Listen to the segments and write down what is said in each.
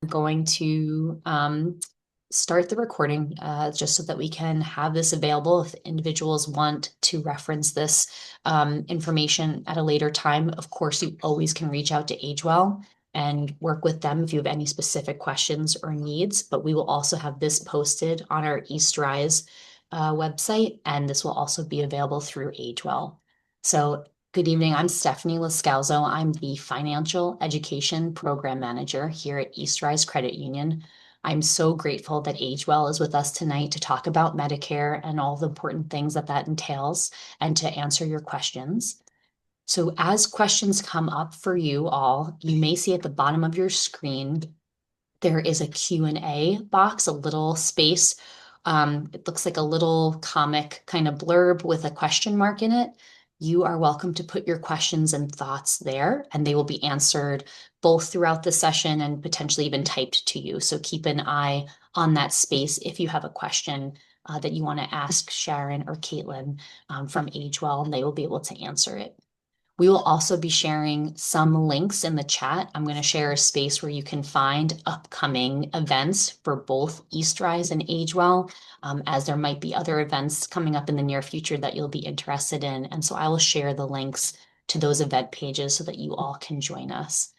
going to start the recording just so that we can have this available if individuals want to reference this information at a later time. Of course, you always can reach out to AgeWell and work with them if you have any specific questions or needs, but we will also have this posted on our EastRise website, and this will also be available through AgeWell. So good evening. I'm Stephanie Lascalzo. I'm the Financial Education Program Manager here at EastRise Credit Union. I'm so grateful that AgeWell is with us tonight to talk about Medicare and all the important things that that entails and to answer your questions. So as questions come up for you all, you may see at the bottom of your screen, there is a Q&A box, a little space. It looks like a little comic kind of blurb with a question mark in it. You are welcome to put your questions and thoughts there, and they will be answered both throughout the session and potentially even typed to you. So keep an eye on that space if you have a question that you want to ask Sharon or Caitlin from AgeWell, and they will be able to answer it. We will also be sharing some links in the chat. I'm going to share a space where you can find upcoming events for both EastRise and AgeWell, as there might be other events coming up in the near future that you'll be interested in. And so I will share the links to those event pages so that you all can join us.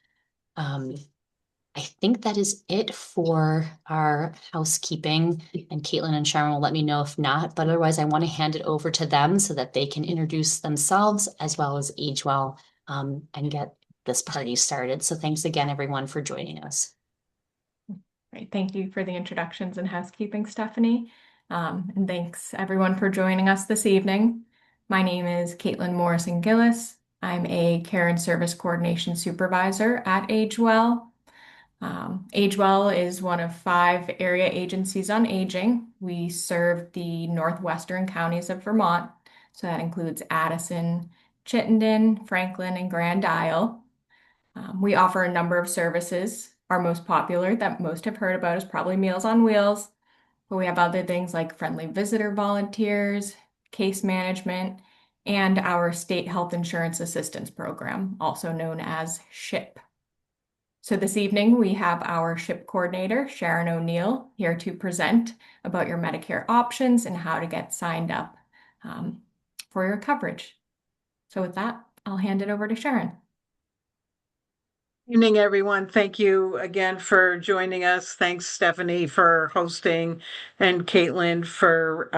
I think that is it for our housekeeping, and Caitlin and Sharon will let me know if not, but otherwise I want to hand it over to them so that they can introduce themselves as well as AgeWell and get this party started. So thanks again, everyone, for joining us. Great. Thank you for the introductions and housekeeping, Stephanie. And thanks everyone for joining us this evening. My name is Caitlin Morrison-Gillis. I'm a Care and Service Coordination Supervisor at AgeWell. AgeWell is one of 5 area agencies on aging. We serve the northwestern counties of Vermont, so that includes Addison, Chittenden, Franklin, and Grand Isle. We offer a number of services. Our most popular that most have heard about is probably Meals on Wheels, but we have other things like friendly visitor volunteers, case management, and our state health insurance assistance program, also known as SHIP. So this evening we have our SHIP coordinator, Sharon O'Neill, here to present about your Medicare options and how to get signed up for your coverage. So with that, I'll hand it over to Sharon. Evening, everyone. Thank you again for joining us. Thanks, Stephanie, for hosting, and Caitlin for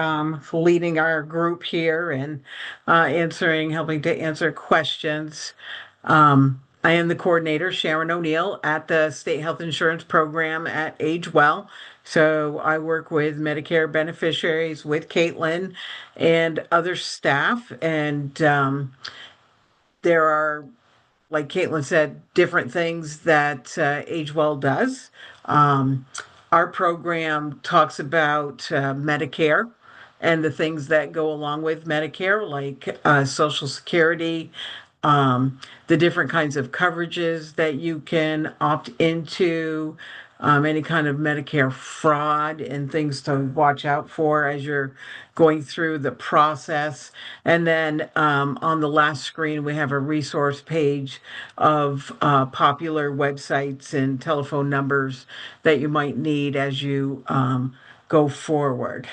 leading our group here and helping to answer questions. I am the coordinator, Sharon O'Neill, at the State Health Insurance Program at AgeWell. So I work with Medicare beneficiaries with Caitlin and other staff, and there are, like Caitlin said, different things that AgeWell does. Our program talks about Medicare and the things that go along with Medicare, like Social Security, the different kinds of coverages that you can opt into, any kind of Medicare fraud and things to watch out for as you're going through the process. And then on the last screen, we have a resource page of popular websites and telephone numbers that you might need as you go forward.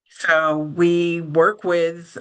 So we work with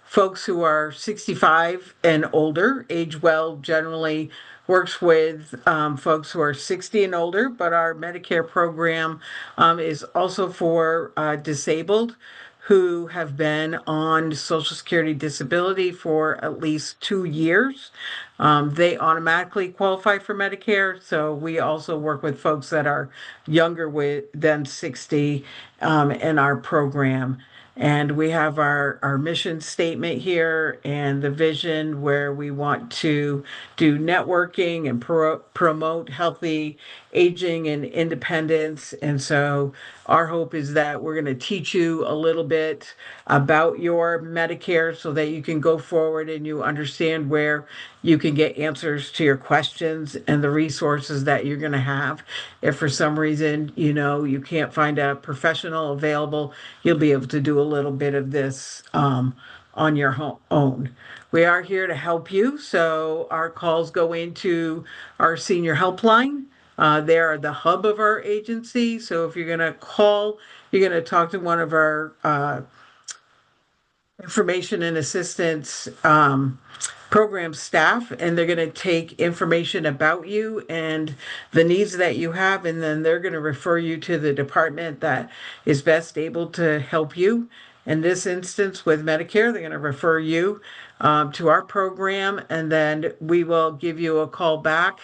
folks who are 65 and older. AgeWell generally works with folks who are 60 and older, but our Medicare program is also for disabled who have been on Social Security disability for at least 2 years. They automatically qualify for Medicare. So we also work with folks that are younger than 60 in our program. And we have our mission statement here and the vision where we want to do networking and promote healthy aging and independence. And so our hope is that we're going to teach you a little bit about your Medicare so that you can go forward and you understand where you can get answers to your questions and the resources that you're going to have. If for some reason, you can't find a professional available, you'll be able to do a little bit of this on your own. We are here to help you. So our calls go into our senior helpline. They are the hub of our agency. So if you're going to call, you're going to talk to one of our information and assistance program staff, and they're going to take information about you and the needs that you have, and then they're going to refer you to the department that is best able to help you. In this instance, with Medicare, they're going to refer you to our program, and then we will give you a call back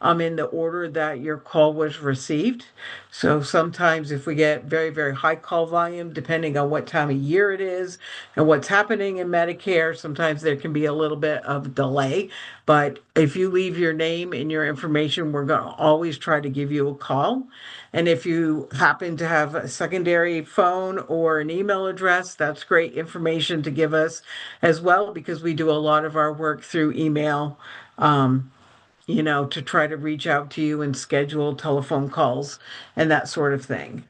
in the order that your call was received. So sometimes if we get very, very high call volume, depending on what time of year it is and what's happening in Medicare, sometimes there can be a little bit of delay. But if you leave your name and your information, we're going to always try to give you a call. And if you happen to have a secondary phone or an email address, that's great information to give us as well, because we do a lot of our work through email, to try to reach out to you and schedule telephone calls and that sort of thing.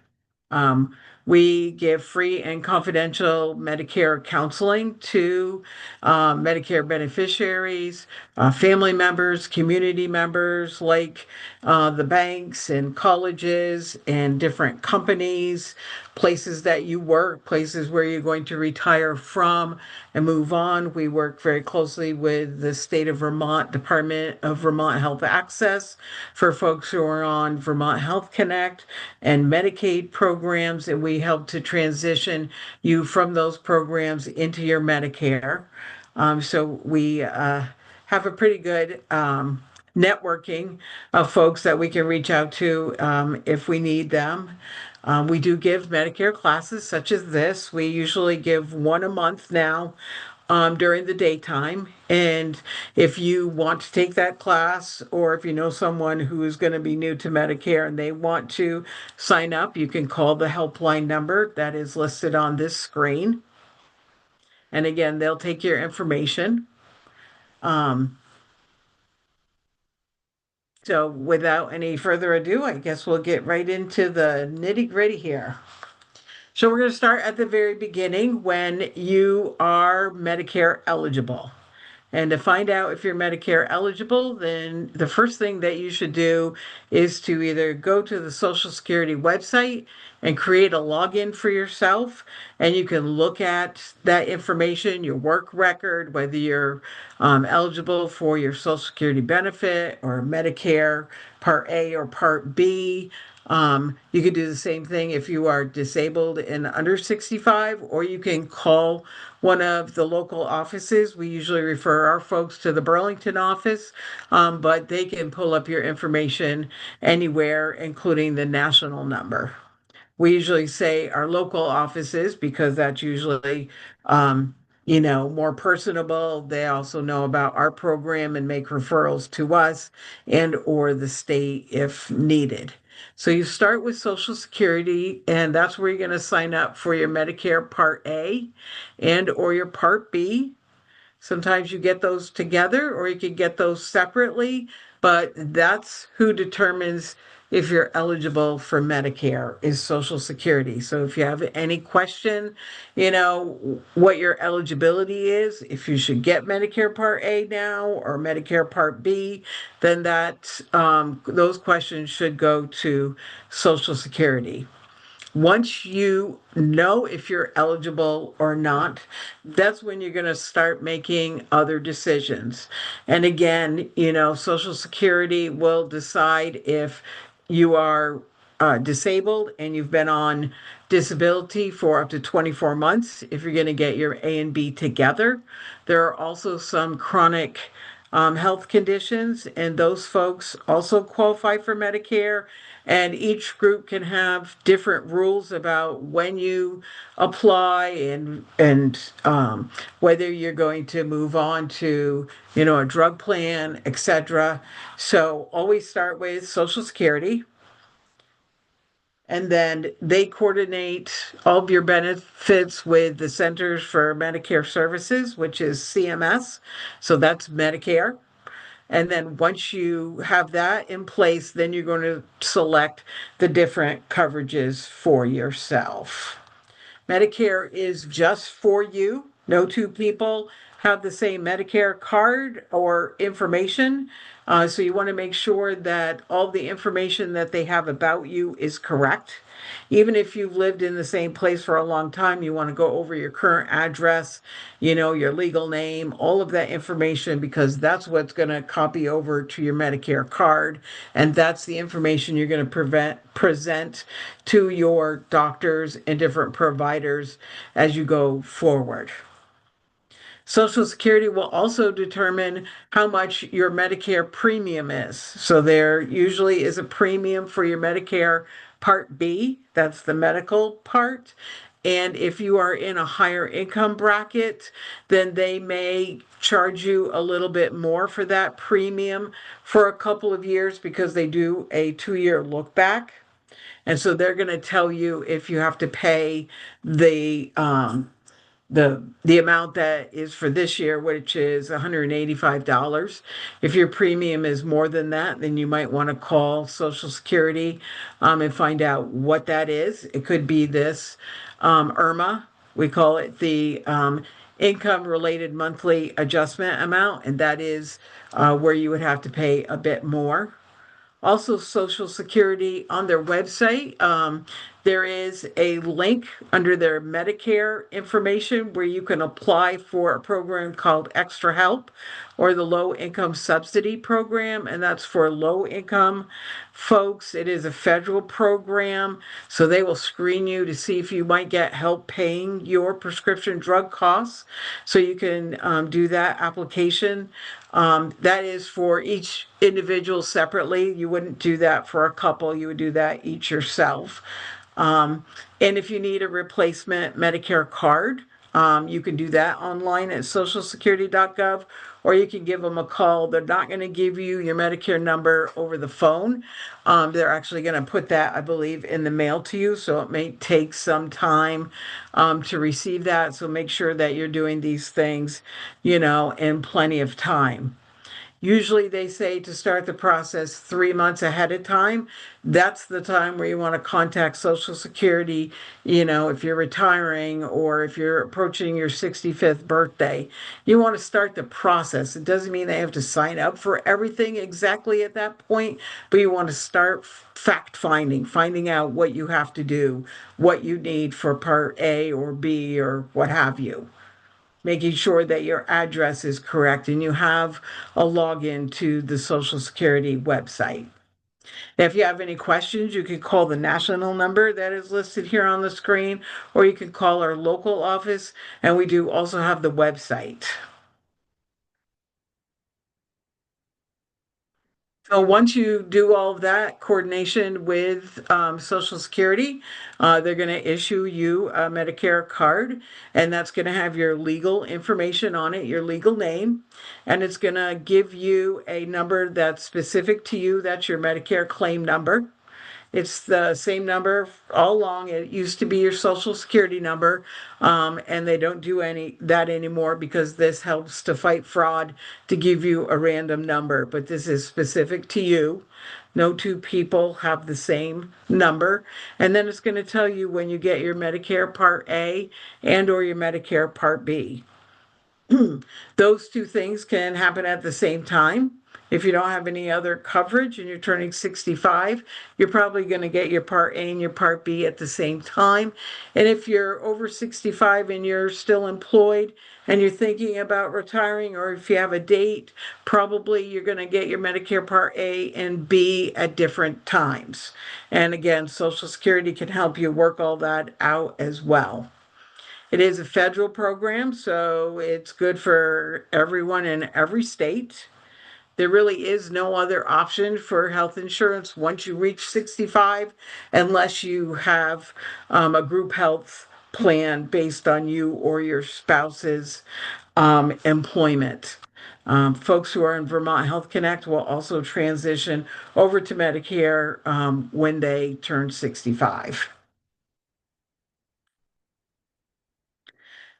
Um, we give free and confidential Medicare counseling to Medicare beneficiaries, family members, community members, like the banks and colleges and different companies, places that you work, places where you're going to retire from and move on. We work very closely with the state of Vermont Department of Vermont Health Access for folks who are on Vermont Health Connect and Medicaid programs, and we help to transition you from those programs into your Medicare. So we have a pretty good networking of folks that we can reach out to if we need them. We do give Medicare classes such as this. We usually give one a month now during the daytime. And if you want to take that class, or if you know someone who is going to be new to Medicare and they want to sign up, you can call the helpline number that is listed on this screen. And again, they'll take your information. So without any further ado, I guess we'll get right into the nitty-gritty here. So we're going to start at the very beginning when you are Medicare eligible. And to find out if you're Medicare eligible, then the first thing that you should do is to either go to the Social Security website and create a login for yourself. And you can look at that information, your work record, whether you're eligible for your Social Security benefit or Medicare Part A or Part B. You could do the same thing if you are disabled and under 65, or you can call one of the local offices. We usually refer our folks to the Burlington office, but they can pull up your information anywhere, including the national number. We usually say our local offices because that's usually, more personable. They also know about our program and make referrals to us and or the state if needed. So you start with Social Security, and that's where you're going to sign up for your Medicare Part A and or your Part B. Sometimes you get those together or you could get those separately, but that's who determines if you're eligible for Medicare is Social Security. So if you have any question, what your eligibility is, if you should get Medicare Part A now or Medicare Part B, then those questions should go to Social Security. Once you know if you're eligible or not, that's when you're going to start making other decisions. And again, Social Security will decide if you are disabled and you've been on disability for up to 24 months, if you're going to get your A and B together. There are also some chronic health conditions, and those folks also qualify for Medicare. And each group can have different rules about when you apply and whether you're going to move on to, a drug plan, etc. So always start with Social Security. And then they coordinate all of your benefits with the Centers for Medicare Services, which is CMS. So that's Medicare. And then once you have that in place, then you're going to select the different coverages for yourself. Medicare is just for you. No two people have the same Medicare card or information. So you want to make sure that all the information that they have about you is correct. Even if you've lived in the same place for a long time, you want to go over your current address, your legal name, all of that information, because that's what's going to copy over to your Medicare card. And that's the information you're going to present to your doctors and different providers as you go forward. Social Security will also determine how much your Medicare premium is. So there usually is a premium for your Medicare Part B, that's the medical part. And if you are in a higher income bracket, then they may charge you a little bit more for that premium for a couple of years because they do a 2-year look back. And so they're going to tell you if you have to pay the the amount that is for this year, which is $185. If your premium is more than that, then you might want to call Social Security and find out what that is. It could be this IRMA. We call it the income related monthly adjustment amount, and that is where you would have to pay a bit more. Also, Social Security on their website, there is a link under their Medicare information where you can apply for a program called Extra Help or the Low Income Subsidy Program, and that's for low income folks. It is a federal program, so they will screen you to see if you might get help paying your prescription drug costs. So you can do that application. That is for each individual separately. You wouldn't do that for a couple, you would do that each yourself. And if you need a replacement Medicare card, you can do that online at socialsecurity.gov, or you can give them a call. They're not going to give you your Medicare number over the phone. They're actually going to put that, I believe, in the mail to you. So it may take some time to receive that. So make sure that you're doing these things, in plenty of time. Usually they say to start the process 3 months ahead of time. That's the time where you want to contact Social Security, if you're retiring or if you're approaching your 65th birthday. You want to start the process. It doesn't mean they have to sign up for everything exactly at that point, but you want to start fact finding out what you have to do, what you need for Part A or B or what have you, making sure that your address is correct and you have a login to the Social Security website. If you have any questions, you can call the national number that is listed here on the screen, or you can call our local office, and we do also have the website. So once you do all of that coordination with Social Security, they're going to issue you a Medicare card, and that's going to have your legal information on it, your legal name, and it's going to give you a number that's specific to you. That's your Medicare claim number. It's the same number all along. It used to be your Social Security number, and they don't do that anymore because this helps to fight fraud to give you a random number. But this is specific to you. No two people have the same number. And then it's going to tell you when you get your Medicare Part A and or your Medicare Part B. Those two things can happen at the same time. If you don't have any other coverage and you're turning 65, you're probably going to get your Part A and your Part B at the same time. And if you're over 65 and you're still employed and you're thinking about retiring, or if you have a date, probably you're going to get your Medicare Part A and B at different times. And again, Social Security can help you work all that out as well. It is a federal program, so it's good for everyone in every state. There really is no other option for health insurance once you reach 65, unless you have a group health plan based on you or your spouse's employment. Folks who are in Vermont Health Connect will also transition over to Medicare when they turn 65.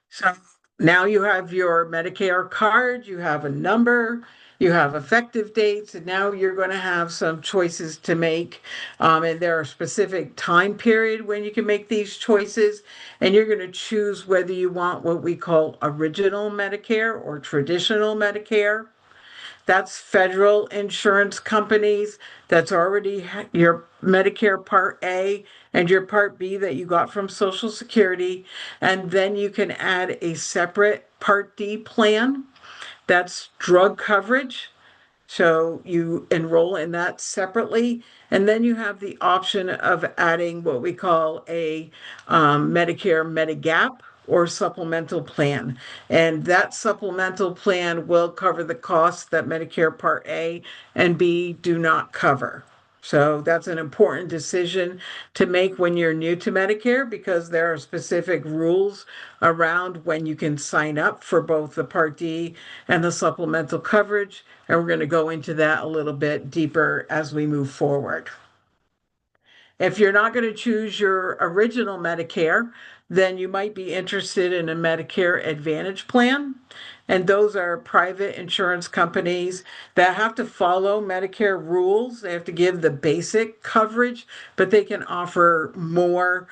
So now you have your Medicare card, you have a number, you have effective dates, and now you're going to have some choices to make. And there are specific time period when you can make these choices, and you're going to choose whether you want what we call original Medicare or traditional Medicare. That's federal insurance companies. That's already your Medicare Part A and your Part B that you got from Social Security. And then you can add a separate Part D plan. That's drug coverage. So you enroll in that separately. And then you have the option of adding what we call a Medicare Medigap or supplemental plan. And that supplemental plan will cover the costs that Medicare Part A and B do not cover. So that's an important decision to make when you're new to Medicare because there are specific rules around when you can sign up for both the Part D and the supplemental coverage. And we're going to go into that a little bit deeper as we move forward. If you're not going to choose your original Medicare, then you might be interested in a Medicare Advantage plan. And those are private insurance companies that have to follow Medicare rules. They have to give the basic coverage, but they can offer more.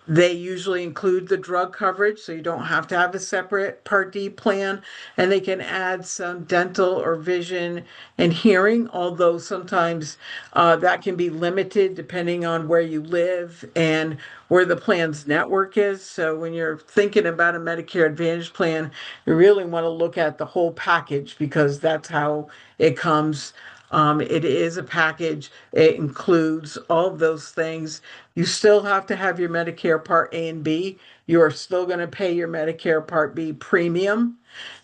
They usually include the drug coverage, so you don't have to have a separate Part D plan. And they can add some dental or vision and hearing, although sometimes that can be limited depending on where you live and where the plan's network is. So when you're thinking about a Medicare Advantage plan, you really want to look at the whole package because that's how it comes. It is a package. It includes all of those things. You still have to have your Medicare Part A and B. You are still going to pay your Medicare Part B premium.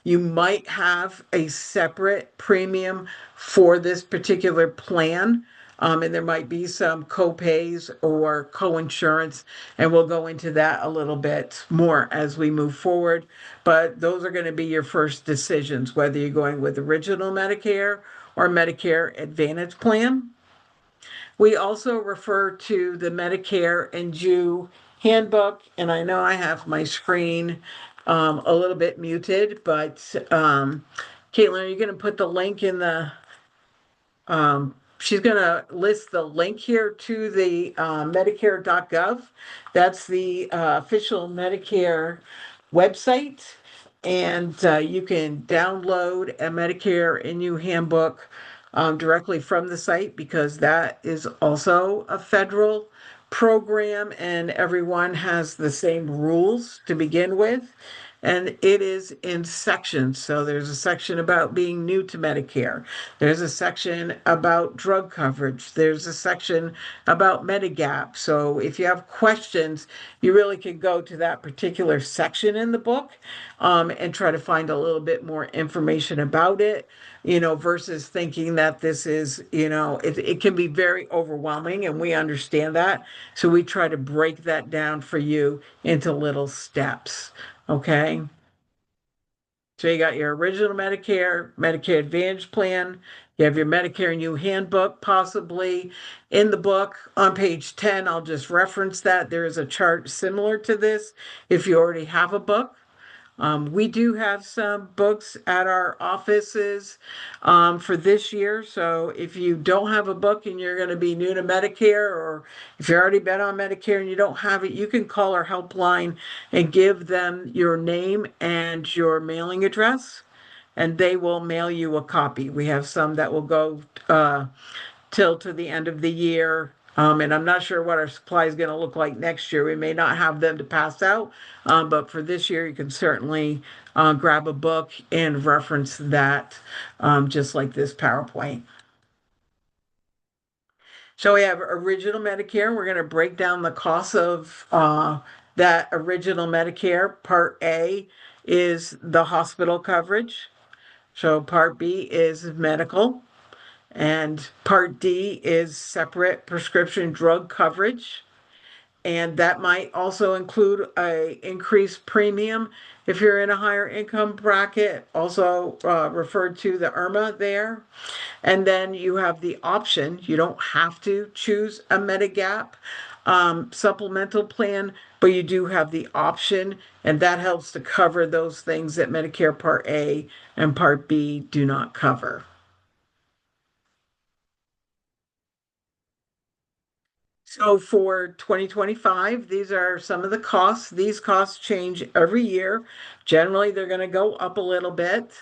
You might have a separate premium for this particular plan. And there might be some co-pays or co-insurance, and we'll go into that a little bit more as we move forward. But those are going to be your first decisions, whether you're going with original Medicare or Medicare Advantage plan. We also refer to the Medicare and Jew handbook, and I know I have my screen a little bit muted, but Caitlin, are you going to put the link in the she's going to list the link here to the Medicare.gov. That's the official Medicare website. And you can download a Medicare and You handbook directly from the site because that is also a federal program and everyone has the same rules to begin with. And it is in sections. So there's a section about being new to Medicare. There's a section about drug coverage. There's a section about Medigap. So if you have questions, you really can go to that particular section in the book and try to find a little bit more information about it, versus thinking that this is, it can be very overwhelming and we understand that. So we try to break that down for you into little steps. Okay. So you got your original Medicare, Medicare Advantage plan. You have your Medicare and You handbook, possibly in the book on page 10. I'll just reference that. There is a chart similar to this if you already have a book. We do have some books at our offices for this year. So if you don't have a book and you're going to be new to Medicare, or if you've already been on Medicare and you don't have it, you can call our helpline and give them your name and your mailing address, and they will mail you a copy. We have some that will go till to the end of the year. And I'm not sure what our supply is going to look like next year. We may not have them to pass out, but for this year, you can certainly grab a book and reference that, just like this PowerPoint. So we have original Medicare. We're going to break down the costs of that original Medicare. Part A is the hospital coverage. So Part B is medical. And Part D is separate prescription drug coverage. And that might also include a increased premium if you're in a higher income bracket, also referred to the IRMA there. And then you have the option, you don't have to choose a Medigap. supplemental plan, but you do have the option, and that helps to cover those things that Medicare Part A and Part B do not cover. So for 2025, these are some of the costs. These costs change every year. Generally, they're going to go up a little bit.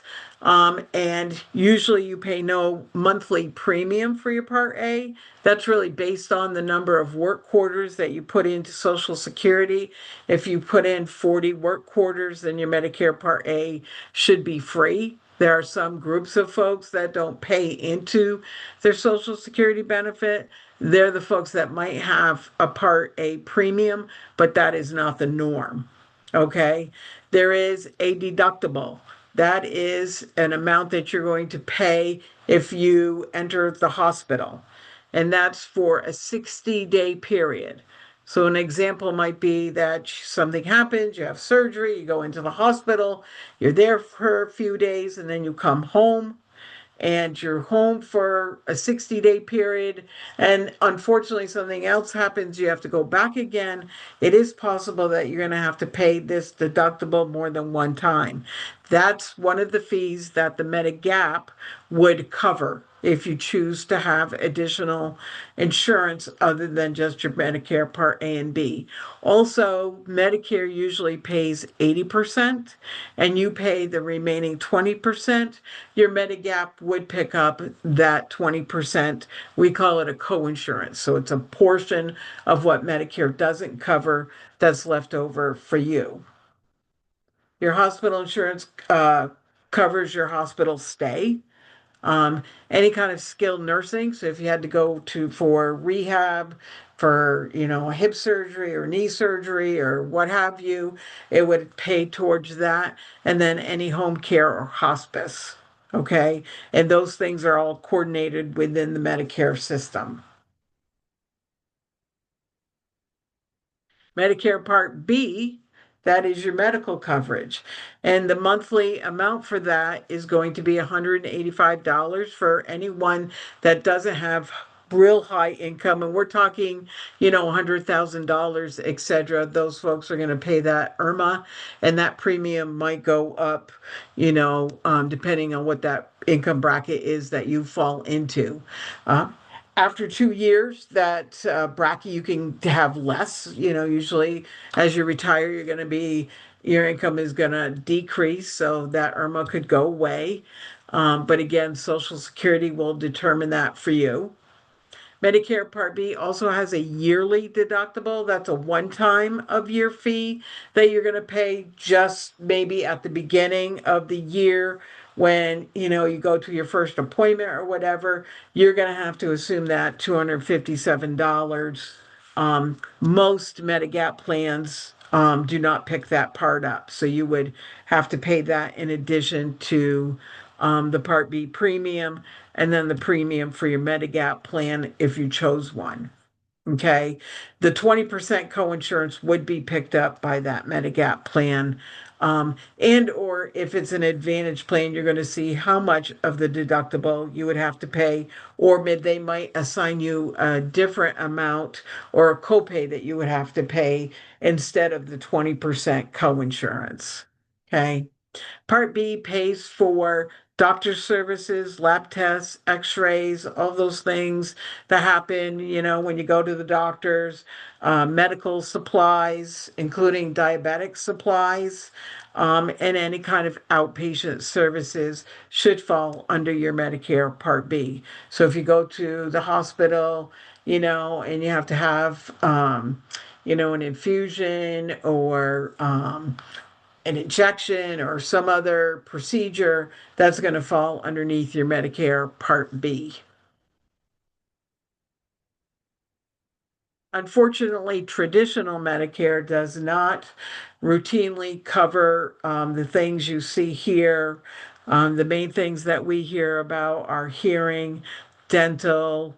And usually you pay no monthly premium for your Part A. That's really based on the number of work quarters that you put into Social Security. If you put in 40 work quarters, then your Medicare Part A should be free. There are some groups of folks that don't pay into their Social Security benefit. They're the folks that might have a Part A premium, but that is not the norm. Okay. There is a deductible. That is an amount that you're going to pay if you enter the hospital, and that's for a 60-day period. So, an example might be that something happens, you have surgery, you go into the hospital, you're there for a few days, and then you come home and you're home for a 60-day period, and unfortunately something else happens, you have to go back again, it is possible that you're going to have to pay this deductible more than one time. That's one of the fees that the Medigap would cover if you choose to have additional insurance other than just your Medicare Part A and B. Also, Medicare usually pays 80% and you pay the remaining 20%. Your Medigap would pick up that 20%. We call it a co-insurance. So it's a portion of what Medicare doesn't cover that's left over for you. Your hospital insurance covers your hospital stay. Any kind of skilled nursing. So if you had to go to for rehab, for a hip surgery or knee surgery or what have you, it would pay towards that. And then any home care or hospice. Okay. And those things are all coordinated within the Medicare system. Medicare Part B, that is your medical coverage. And the monthly amount for that is going to be $185 for anyone that doesn't have real high income. And we're talking, $100,000, etc. Those folks are going to pay that IRMA, and that premium might go up, depending on what that income bracket is that you fall into. After 2 years, that bracket you can have less. Usually as you retire, your income is going to decrease, so that IRMA could go away. But again, Social Security will determine that for you. Medicare Part B also has a yearly deductible. That's a one-time of year fee that you're going to pay just maybe at the beginning of the year when you go to your first appointment or whatever. You're going to have to assume that $257. Most Medigap plans do not pick that part up, so you would have to pay that in addition to the Part B premium, and then the premium for your Medigap plan if you chose one. Okay. The 20% coinsurance would be picked up by that Medigap plan. And or if it's an Advantage plan, you're going to see how much of the deductible you would have to pay, or they might assign you a different amount or a copay that you would have to pay instead of the 20% coinsurance. Okay. Part B pays for doctor services, lab tests, x-rays, all those things that happen, when you go to the doctors, medical supplies, including diabetic supplies, and any kind of outpatient services should fall under your Medicare Part B. So if you go to the hospital, and you have to have, an infusion or an injection or some other procedure, that's going to fall underneath your Medicare Part B. Unfortunately, traditional Medicare does not routinely cover the things you see here. The main things that we hear about are hearing, dental,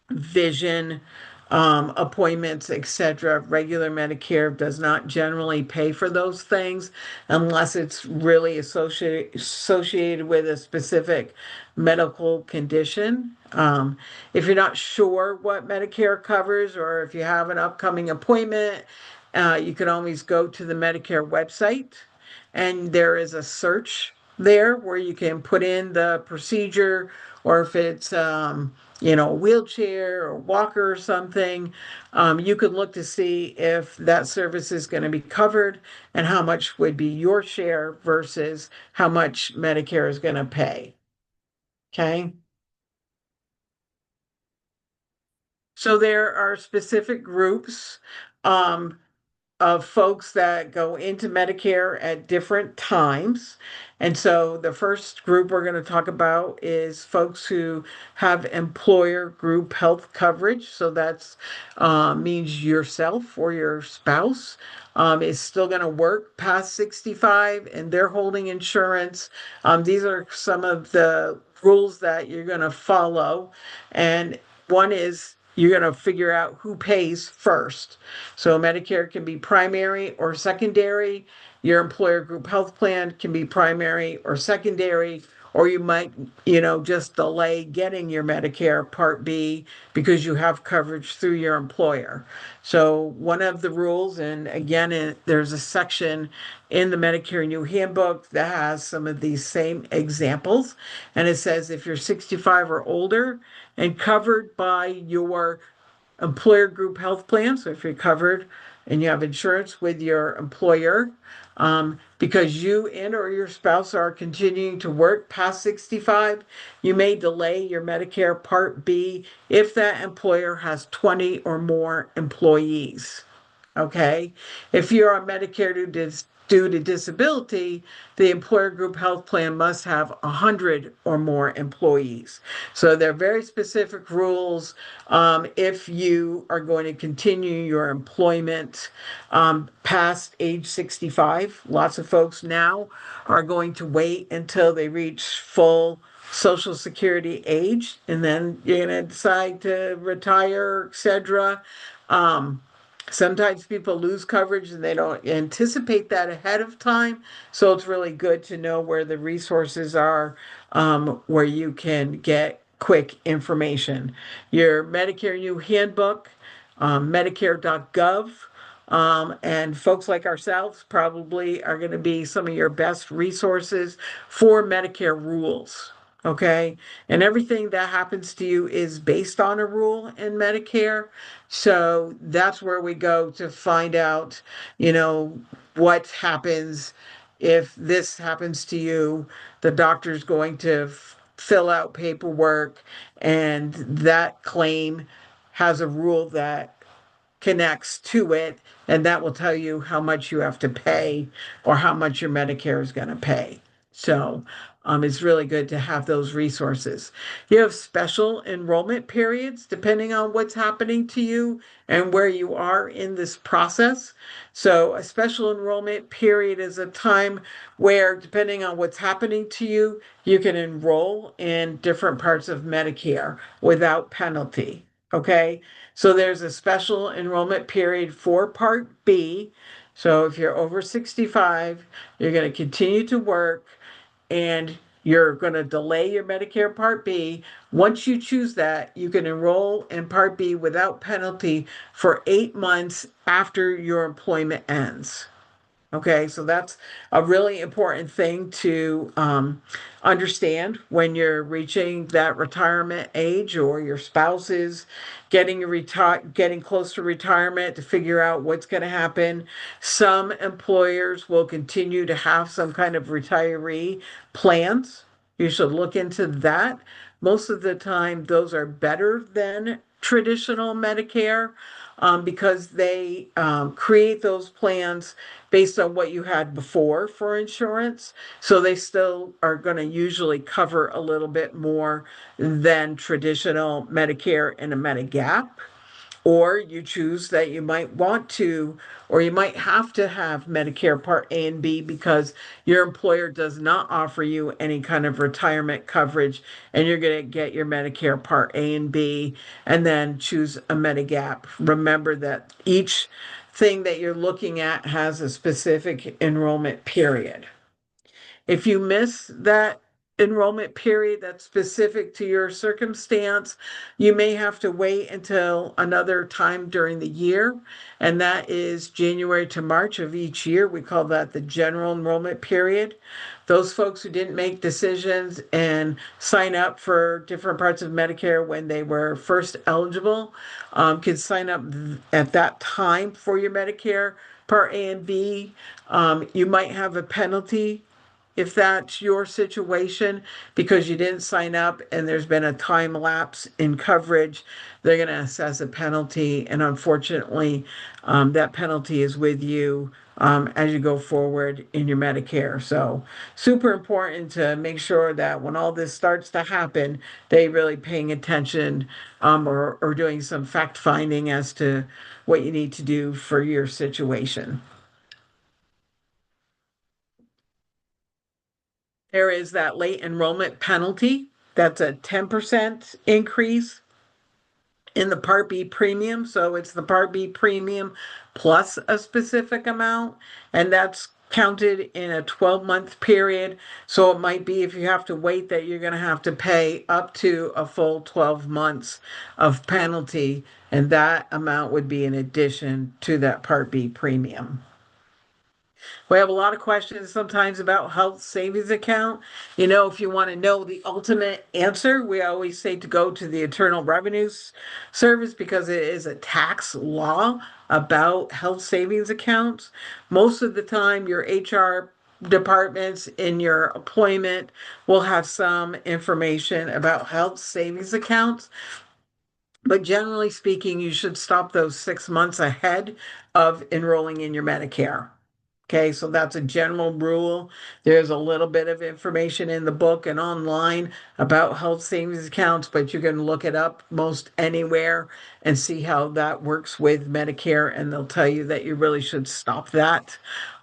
vision, appointments, etc. Regular Medicare does not generally pay for those things unless it's really associated with a specific medical condition. If you're not sure what Medicare covers, or if you have an upcoming appointment, you can always go to the Medicare website, and there is a search there where you can put in the procedure, or if it's a wheelchair or walker or something. You could look to see if that service is going to be covered and how much would be your share versus how much Medicare is going to pay. Okay. So there are specific groups. Um, of folks that go into Medicare at different times. And so the first group we're going to talk about is folks who have employer group health coverage. So that's means yourself or your spouse is still going to work past 65 and they're holding insurance. These are some of the rules that you're going to follow. And one is you're going to figure out who pays first. So Medicare can be primary or secondary. Your employer group health plan can be primary or secondary, or you might, just delay getting your Medicare Part B because you have coverage through your employer. So one of the rules, and again, there's a section in the Medicare New Handbook that has some of these same examples. And it says if you're 65 or older and covered by your employer group health plan. So if you're covered and you have insurance with your employer, because you and or your spouse are continuing to work past 65, you may delay your Medicare Part B if that employer has 20 or more employees. Okay. If you're on Medicare due to disability, the employer group health plan must have 100 or more employees. So there are very specific rules if you are going to continue your employment past age 65. Lots of folks now are going to wait until they reach full Social Security age, and then you're going to decide to retire, etc. Sometimes people lose coverage and they don't anticipate that ahead of time. So it's really good to know where the resources are, where you can get quick information. Your Medicare New Handbook, Medicare.gov, and folks like ourselves probably are going to be some of your best resources for Medicare rules. Okay. And everything that happens to you is based on a rule in Medicare. So that's where we go to find out, what happens if this happens to you. The doctor's going to fill out paperwork, and that claim has a rule that connects to it, and that will tell you how much you have to pay or how much your Medicare is going to pay. So it's really good to have those resources. You have special enrollment periods depending on what's happening to you and where you are in this process. So a special enrollment period is a time where, depending on what's happening to you, you can enroll in different parts of Medicare without penalty. Okay. So there's a special enrollment period for Part B. So if you're over 65, you're going to continue to work and you're going to delay your Medicare Part B. Once you choose that, you can enroll in Part B without penalty for 8 months after your employment ends. Okay, so that's a really important thing to understand when you're reaching that retirement age, or your spouse is getting close to retirement, to figure out what's going to happen. Some employers will continue to have some kind of retiree plans. You should look into that. Most of the time, those are better than traditional Medicare, because they create those plans based on what you had before for insurance. So they still are going to usually cover a little bit more than traditional Medicare and a Medigap. Or you choose that you might want to, or you might have to have Medicare Part A and B because your employer does not offer you any kind of retirement coverage, and you're going to get your Medicare Part A and B and then choose a Medigap. Remember that each thing that you're looking at has a specific enrollment period. If you miss that enrollment period that's specific to your circumstance, you may have to wait until another time during the year, and that is January to March of each year. We call that the general enrollment period. Those folks who didn't make decisions and sign up for different parts of Medicare when they were first eligible can sign up at that time for your Medicare Part A and B. You might have a penalty if that's your situation because you didn't sign up and there's been a time lapse in coverage. They're going to assess a penalty, and unfortunately, that penalty is with you as you go forward in your Medicare. So super important to make sure that when all this starts to happen, they really paying attention or doing some fact finding as to what you need to do for your situation. There is that late enrollment penalty. That's a 10% increase in the Part B premium. So it's the Part B premium plus a specific amount, and that's counted in a 12-month period. So it might be if you have to wait that you're going to have to pay up to a full 12 months of penalty, and that amount would be in addition to that Part B premium. We have a lot of questions sometimes about health savings account. If you want to know the ultimate answer, we always say to go to the Internal Revenues Service because it is a tax law about health savings accounts. Most of the time, your HR departments in your employment will have some information about health savings accounts. But generally speaking, you should stop those 6 months ahead of enrolling in your Medicare. Okay, so that's a general rule. There's a little bit of information in the book and online about health savings accounts, but you can look it up most anywhere and see how that works with Medicare, and they'll tell you that you really should stop that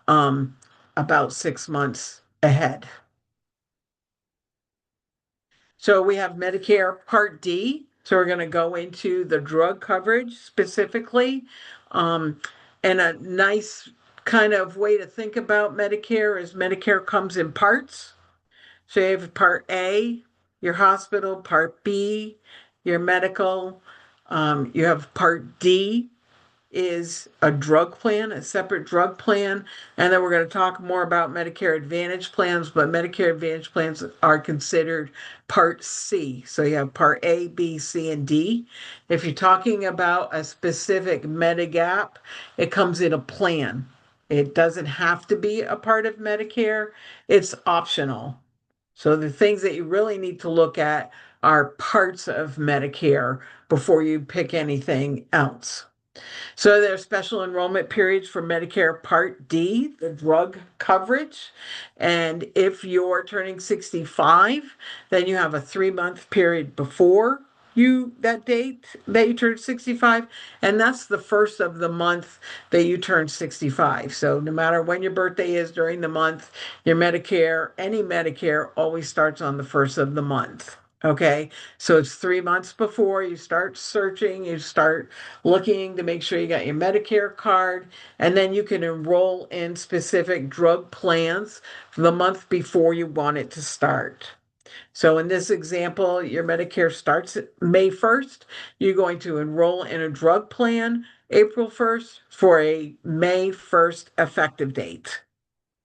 about 6 months ahead. So we have Medicare Part D. So we're going to go into the drug coverage specifically. And a nice kind of way to think about Medicare is Medicare comes in parts. So you have Part A, your hospital, Part B, your medical. You have Part D, is a drug plan, a separate drug plan. And then we're going to talk more about Medicare Advantage plans, but Medicare Advantage plans are considered Part C. So you have Part A, B, C, and D. If you're talking about a specific Medigap, it comes in a plan. It doesn't have to be a part of Medicare, it's optional. So the things that you really need to look at are parts of Medicare before you pick anything else. So there are special enrollment periods for Medicare Part D, the drug coverage. And if you're turning 65, then you have a 3-month period before that date that you turn 65, and that's the first of the month that you turn 65. So no matter when your birthday is during the month, your Medicare, any Medicare, always starts on the first of the month. Okay, so it's 3 months before you start searching, you start looking to make sure you got your Medicare card, and then you can enroll in specific drug plans the month before you want it to start. So in this example, your Medicare starts May 1st. You're going to enroll in a drug plan April 1st for a May 1st effective date.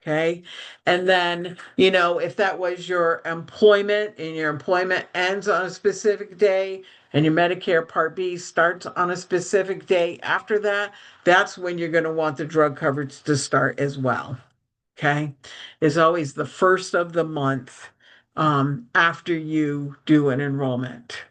Okay. And then, if that was your employment and your employment ends on a specific day and your Medicare Part B starts on a specific day after that, that's when you're going to want the drug coverage to start as well. Okay. It's always the first of the month after you do an enrollment.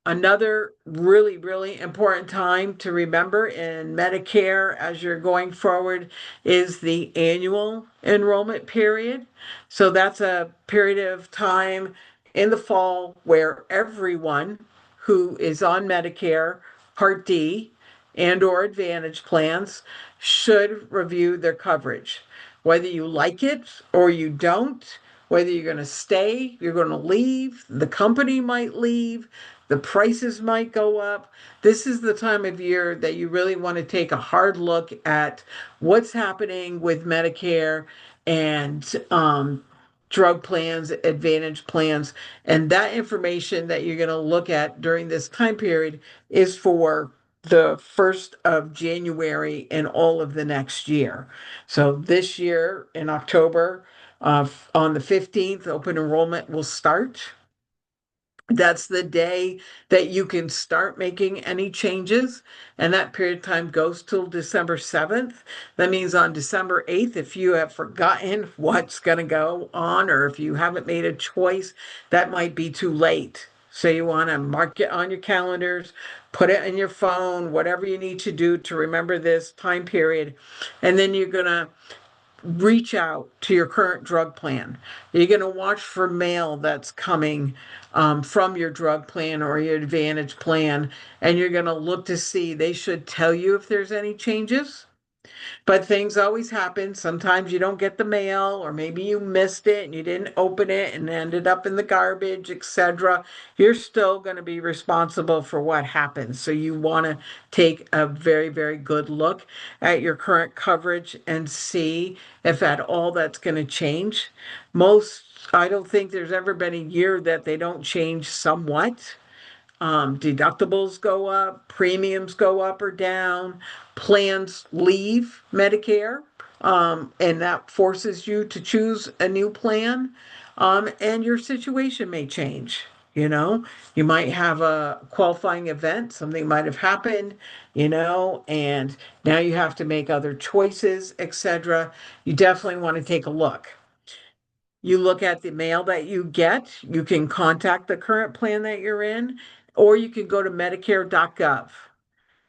Another really, really important time to remember in Medicare as you're going forward is the annual enrollment period. So that's a period of time in the fall where everyone who is on Medicare Part D and or Advantage plans should review their coverage. Whether you like it or you don't, whether you're going to stay, you're going to leave, the company might leave, the prices might go up. This is the time of year that you really want to take a hard look at what's happening with Medicare and drug plans, Advantage plans, and that information that you're going to look at during this time period is for the 1st of January and all of the next year. So this year in October, on the 15th, open enrollment will start. That's the day that you can start making any changes. And that period of time goes till December 7th. That means on December 8th, if you have forgotten what's going to go on, or if you haven't made a choice, that might be too late. So you want to mark it on your calendars, put it in your phone, whatever you need to do to remember this time period. And then you're going to reach out to your current drug plan. You're going to watch for mail that's coming from your drug plan or your Advantage plan, and you're going to look to see, they should tell you if there's any changes. But things always happen. Sometimes you don't get the mail, or maybe you missed it and you didn't open it and ended up in the garbage, etc. You're still going to be responsible for what happens. So you want to take a very, very good look at your current coverage and see if at all that's going to change. I don't think there's ever been a year that they don't change somewhat. Deductibles go up, premiums go up or down, plans leave Medicare, and that forces you to choose a new plan. And your situation may change. You might have a qualifying event, something might have happened, and now you have to make other choices, etc. You definitely want to take a look. You look at the mail that you get. You can contact the current plan that you're in, or you can go to Medicare.gov.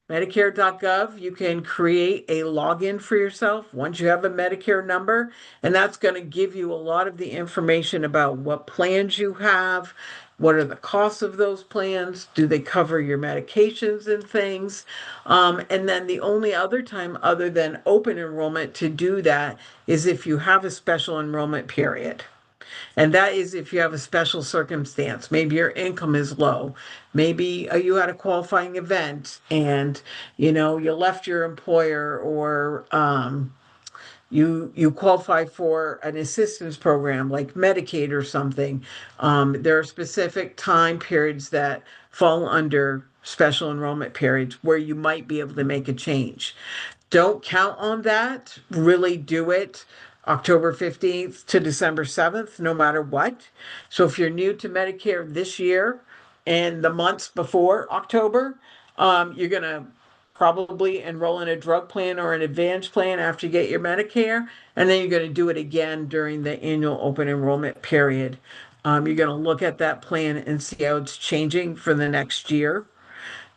Medicare.gov, you can create a login for yourself once you have a Medicare number, and that's going to give you a lot of the information about what plans you have, what are the costs of those plans, do they cover your medications and things. And then the only other time other than open enrollment to do that is if you have a special enrollment period. And that is if you have a special circumstance. Maybe your income is low. Maybe you had a qualifying event and you left your employer, or you qualify for an assistance program like Medicaid or something. There are specific time periods that fall under special enrollment periods where you might be able to make a change. Don't count on that. Really do it October 15th to December 7th, no matter what. So if you're new to Medicare this year and the months before October, you're going to probably enroll in a drug plan or an Advantage plan after you get your Medicare, and then you're going to do it again during the annual open enrollment period. You're going to look at that plan and see how it's changing for the next year.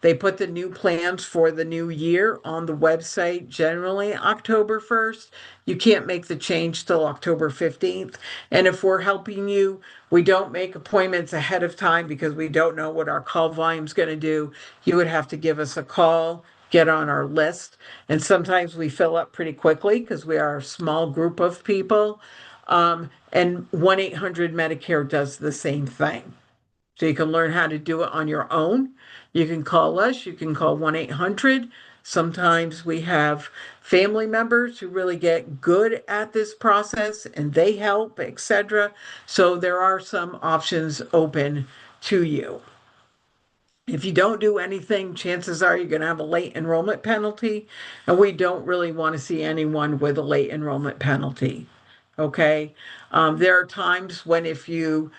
They put the new plans for the new year on the website generally October 1st. You can't make the change till October 15th. And if we're helping you, we don't make appointments ahead of time because we don't know what our call volume is going to do. You would have to give us a call, get on our list. And sometimes we fill up pretty quickly because we are a small group of people. And 1-800 Medicare does the same thing. So you can learn how to do it on your own. You can call us, you can call 1-800. Sometimes we have family members who really get good at this process and they help, etc. So there are some options open to you. If you don't do anything, chances are you're going to have a late enrollment penalty, and we don't really want to see anyone with a late enrollment penalty. Okay. There are times when if you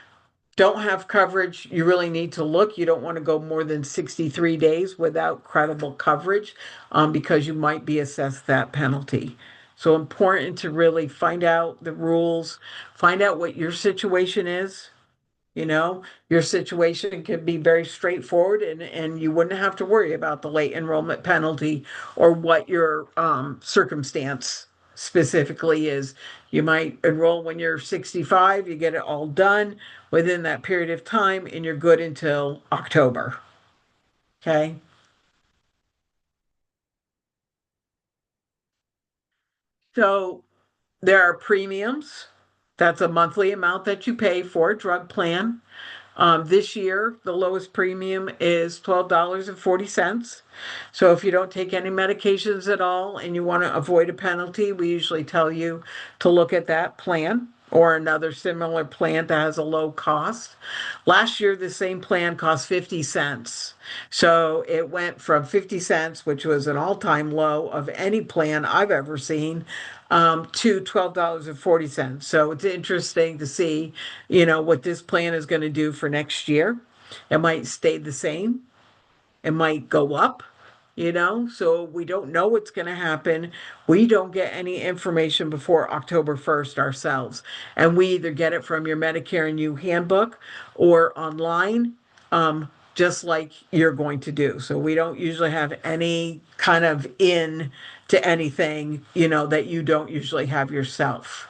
don't have coverage, you really need to look. You don't want to go more than 63 days without credible coverage, because you might be assessed that penalty. So important to really find out the rules, find out what your situation is. Your situation could be very straightforward, and you wouldn't have to worry about the late enrollment penalty or what your circumstance specifically is. You might enroll when you're 65, you get it all done within that period of time, and you're good until October. Okay. So there are premiums. That's a monthly amount that you pay for a drug plan. This year, the lowest premium is $12.40. So if you don't take any medications at all and you want to avoid a penalty, we usually tell you to look at that plan or another similar plan that has a low cost. Last year, the same plan cost 50 cents. So it went from 50 cents, which was an all-time low of any plan I've ever seen, to $12.40. So it's interesting to see, what this plan is going to do for next year. It might stay the same. It might go up, so we don't know what's going to happen. We don't get any information before October 1st ourselves. And we either get it from your Medicare and You handbook or online, just like you're going to do. So we don't usually have any kind of in to anything, that you don't usually have yourself.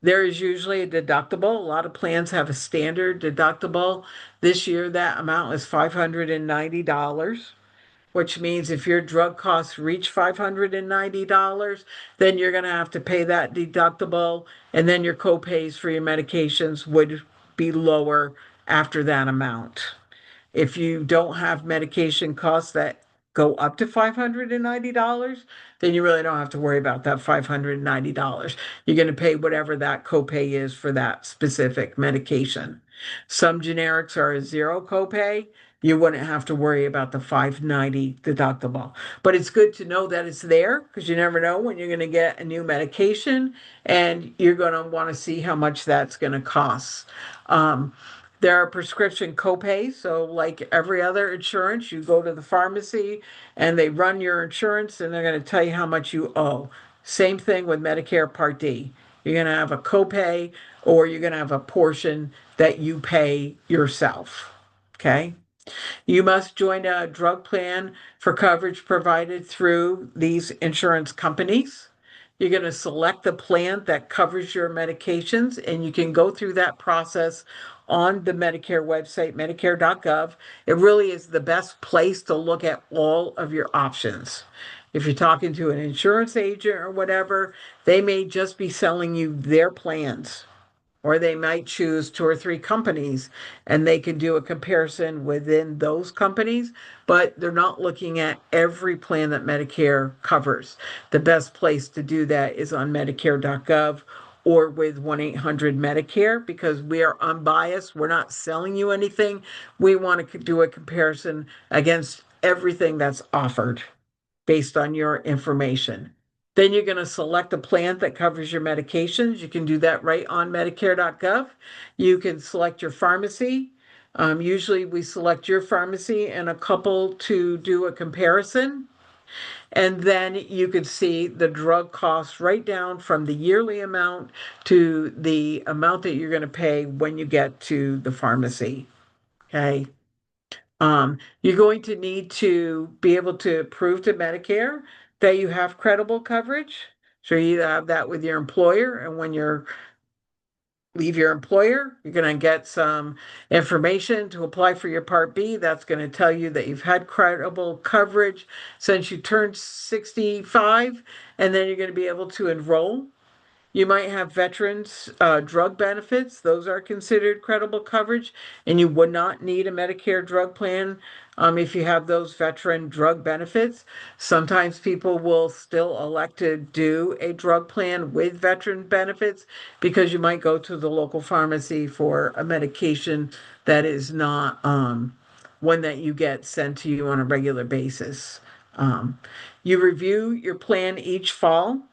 There is usually a deductible. A lot of plans have a standard deductible. This year, that amount is $590, which means if your drug costs reach $590, then you're going to have to pay that deductible, and then your copays for your medications would be lower after that amount. If you don't have medication costs that go up to $590, then you really don't have to worry about that $590. You're going to pay whatever that copay is for that specific medication. Some generics are a zero copay. You wouldn't have to worry about the 590 deductible. But it's good to know that it's there because you never know when you're going to get a new medication and you're going to want to see how much that's going to cost. There are prescription copays. So, like every other insurance, you go to the pharmacy and they run your insurance and they're going to tell you how much you owe. Same thing with Medicare Part D. You're going to have a copay or you're going to have a portion that you pay yourself. Okay. You must join a drug plan for coverage provided through these insurance companies. You're going to select the plan that covers your medications, and you can go through that process on the Medicare website, medicare.gov. It really is the best place to look at all of your options. If you're talking to an insurance agent or whatever, they may just be selling you their plans or they might choose two or three companies and they can do a comparison within those companies, but they're not looking at every plan that Medicare covers. The best place to do that is on medicare.gov or with 1-800-Medicare because we are unbiased. We're not selling you anything. We want to do a comparison against everything that's offered based on your information. Then you're going to select a plan that covers your medications. You can do that right on medicare.gov. You can select your pharmacy. Usually we select your pharmacy and a couple to do a comparison. And then you could see the drug costs right down from the yearly amount to the amount that you're going to pay when you get to the pharmacy. Okay. You're going to need to be able to prove to Medicare that you have credible coverage. So you have that with your employer, and when you leave your employer, you're going to get some information to apply for your Part B. That's going to tell you that you've had credible coverage since you turned 65, and then you're going to be able to enroll. You might have veterans drug benefits. Those are considered credible coverage, and you would not need a Medicare drug plan if you have those veteran drug benefits. Sometimes people will still elect to do a drug plan with veteran benefits because you might go to the local pharmacy for a medication that is not one that you get sent to you on a regular basis. You review your plan each fall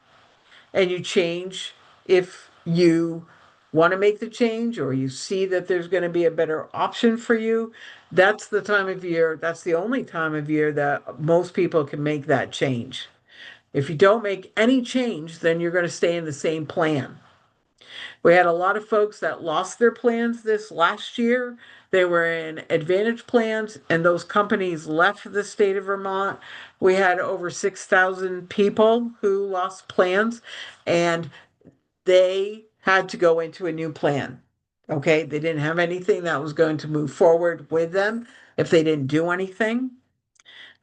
and you change if you want to make the change or you see that there's going to be a better option for you. That's the time of year, that's the only time of year that most people can make that change. If you don't make any change, then you're going to stay in the same plan. We had a lot of folks that lost their plans this last year. They were in Advantage plans, and those companies left the state of Vermont. We had over 6,000 people who lost plans, and they had to go into a new plan. Okay, they didn't have anything that was going to move forward with them if they didn't do anything.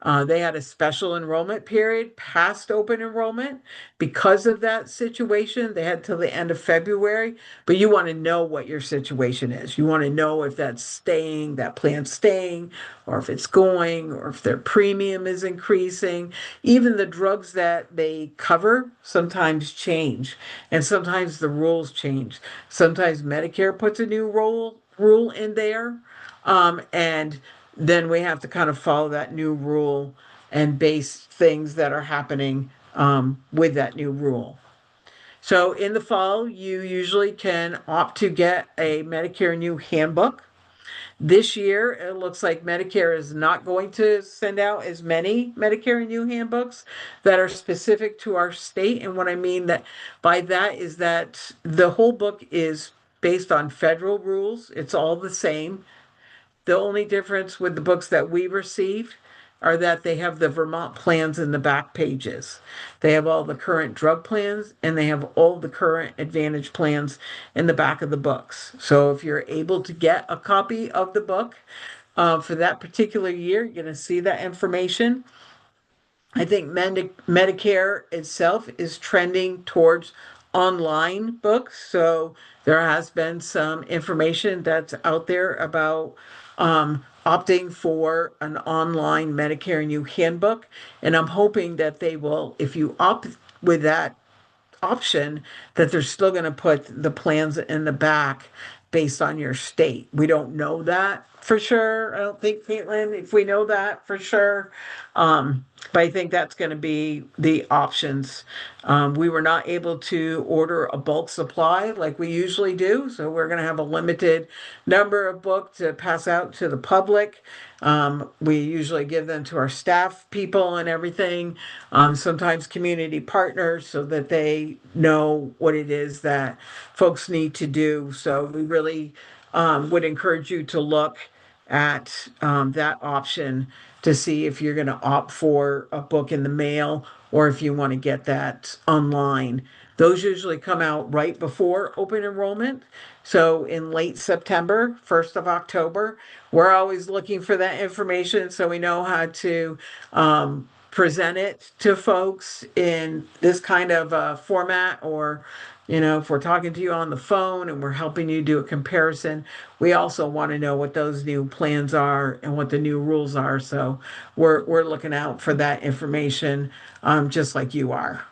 They had a special enrollment period past open enrollment because of that situation. They had till the end of February, but you want to know what your situation is. You want to know if that's staying, that plan's staying, or if it's going, or if their premium is increasing. Even the drugs that they cover sometimes change, and sometimes the rules change. Sometimes Medicare puts a new rule in there, and then we have to kind of follow that new rule and base things that are happening with that new rule. So in the fall, you usually can opt to get a Medicare new handbook. This year, it looks like Medicare is not going to send out as many Medicare new handbooks that are specific to our state. And what I mean that by that is that the whole book is based on federal rules. It's all the same. The only difference with the books that we received are that they have the Vermont plans in the back pages. They have all the current drug plans and they have all the current Advantage plans in the back of the books. So if you're able to get a copy of the book for that particular year, you're going to see that information. I think Medicare itself is trending towards online books. So there has been some information that's out there about opting for an online Medicare new handbook. And I'm hoping that they will, if you opt with that option, that they're still going to put the plans in the back based on your state. We don't know that for sure. I don't think, Caitlin, if we know that for sure. But I think that's going to be the options. We were not able to order a bulk supply like we usually do, so we're going to have a limited number of books to pass out to the public. We usually give them to our staff people and everything, sometimes community partners, so that they know what it is that folks need to do. So we really would encourage you to look at that option to see if you're going to opt for a book in the mail or if you want to get that online. Those usually come out right before open enrollment. So in late September, 1st of October, we're always looking for that information so we know how to present it to folks in this kind of format, or if we're talking to you on the phone and we're helping you do a comparison, we also want to know what those new plans are and what the new rules are. So we're looking out for that information, just like you are.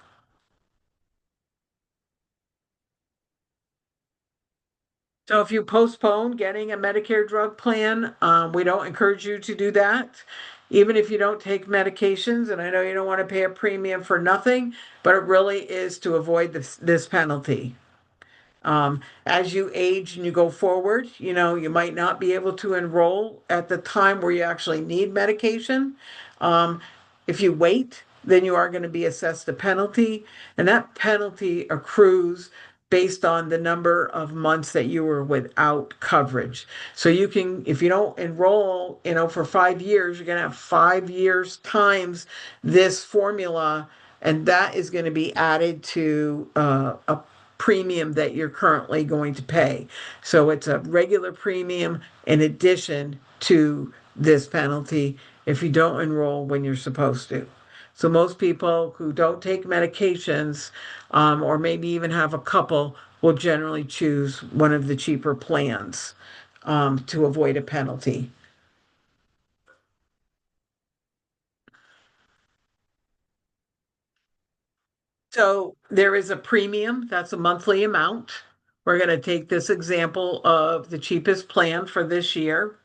So if you postpone getting a Medicare drug plan, we don't encourage you to do that. Even if you don't take medications, and I know you don't want to pay a premium for nothing, but it really is to avoid this penalty. As you age and you go forward, you might not be able to enroll at the time where you actually need medication. Um, if you wait, then you are going to be assessed a penalty, and that penalty accrues based on the number of months that you were without coverage. So you can, if you don't enroll, for 5 years, you're going to have 5 years times this formula, and that is going to be added to a premium that you're currently going to pay. So it's a regular premium in addition to this penalty if you don't enroll when you're supposed to. So most people who don't take medications, or maybe even have a couple, will generally choose one of the cheaper plans to avoid a penalty. So there is a premium, that's a monthly amount. We're going to take this example of the cheapest plan for this year.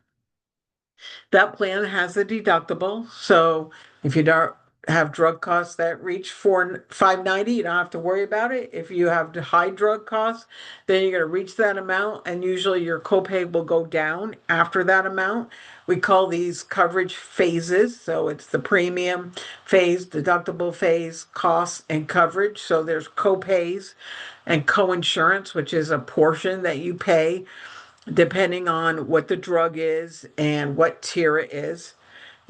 That plan has a deductible, so if you don't have drug costs that reach 590, you don't have to worry about it. If you have high drug costs, then you're going to reach that amount, and usually your copay will go down after that amount. We call these coverage phases, so it's the premium phase, deductible phase, costs, and coverage. So there's copays and coinsurance, which is a portion that you pay depending on what the drug is and what tier it is.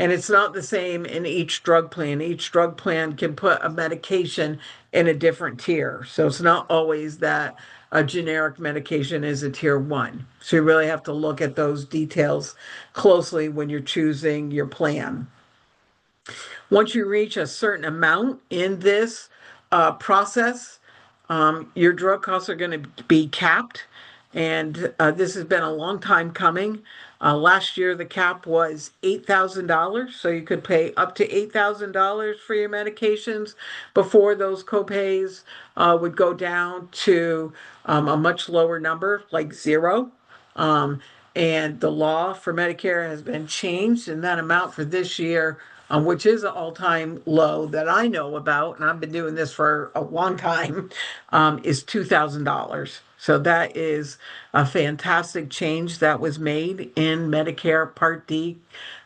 And it's not the same in each drug plan. Each drug plan can put a medication in a different tier. So it's not always that a generic medication is a tier one. So you really have to look at those details closely when you're choosing your plan. Once you reach a certain amount in this process, your drug costs are going to be capped. And this has been a long time coming. Last year, the cap was $8,000. So you could pay up to $8,000 for your medications before those copays would go down to a much lower number, like zero. Um, and the law for Medicare has been changed, and that amount for this year, which is an all-time low that I know about, and I've been doing this for a long time, is $2,000. So that is a fantastic change that was made in Medicare Part D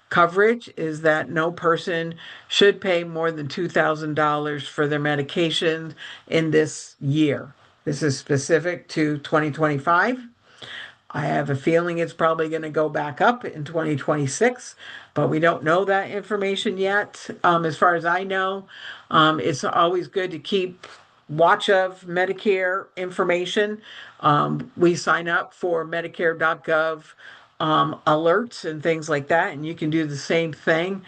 coverage, is that no person should pay more than $2,000 for their medication in this year. This is specific to 2025. I have a feeling it's probably going to go back up in 2026, but we don't know that information yet. As far as I know, it's always good to keep watch of Medicare information. We sign up for Medicare.gov alerts and things like that, and you can do the same thing.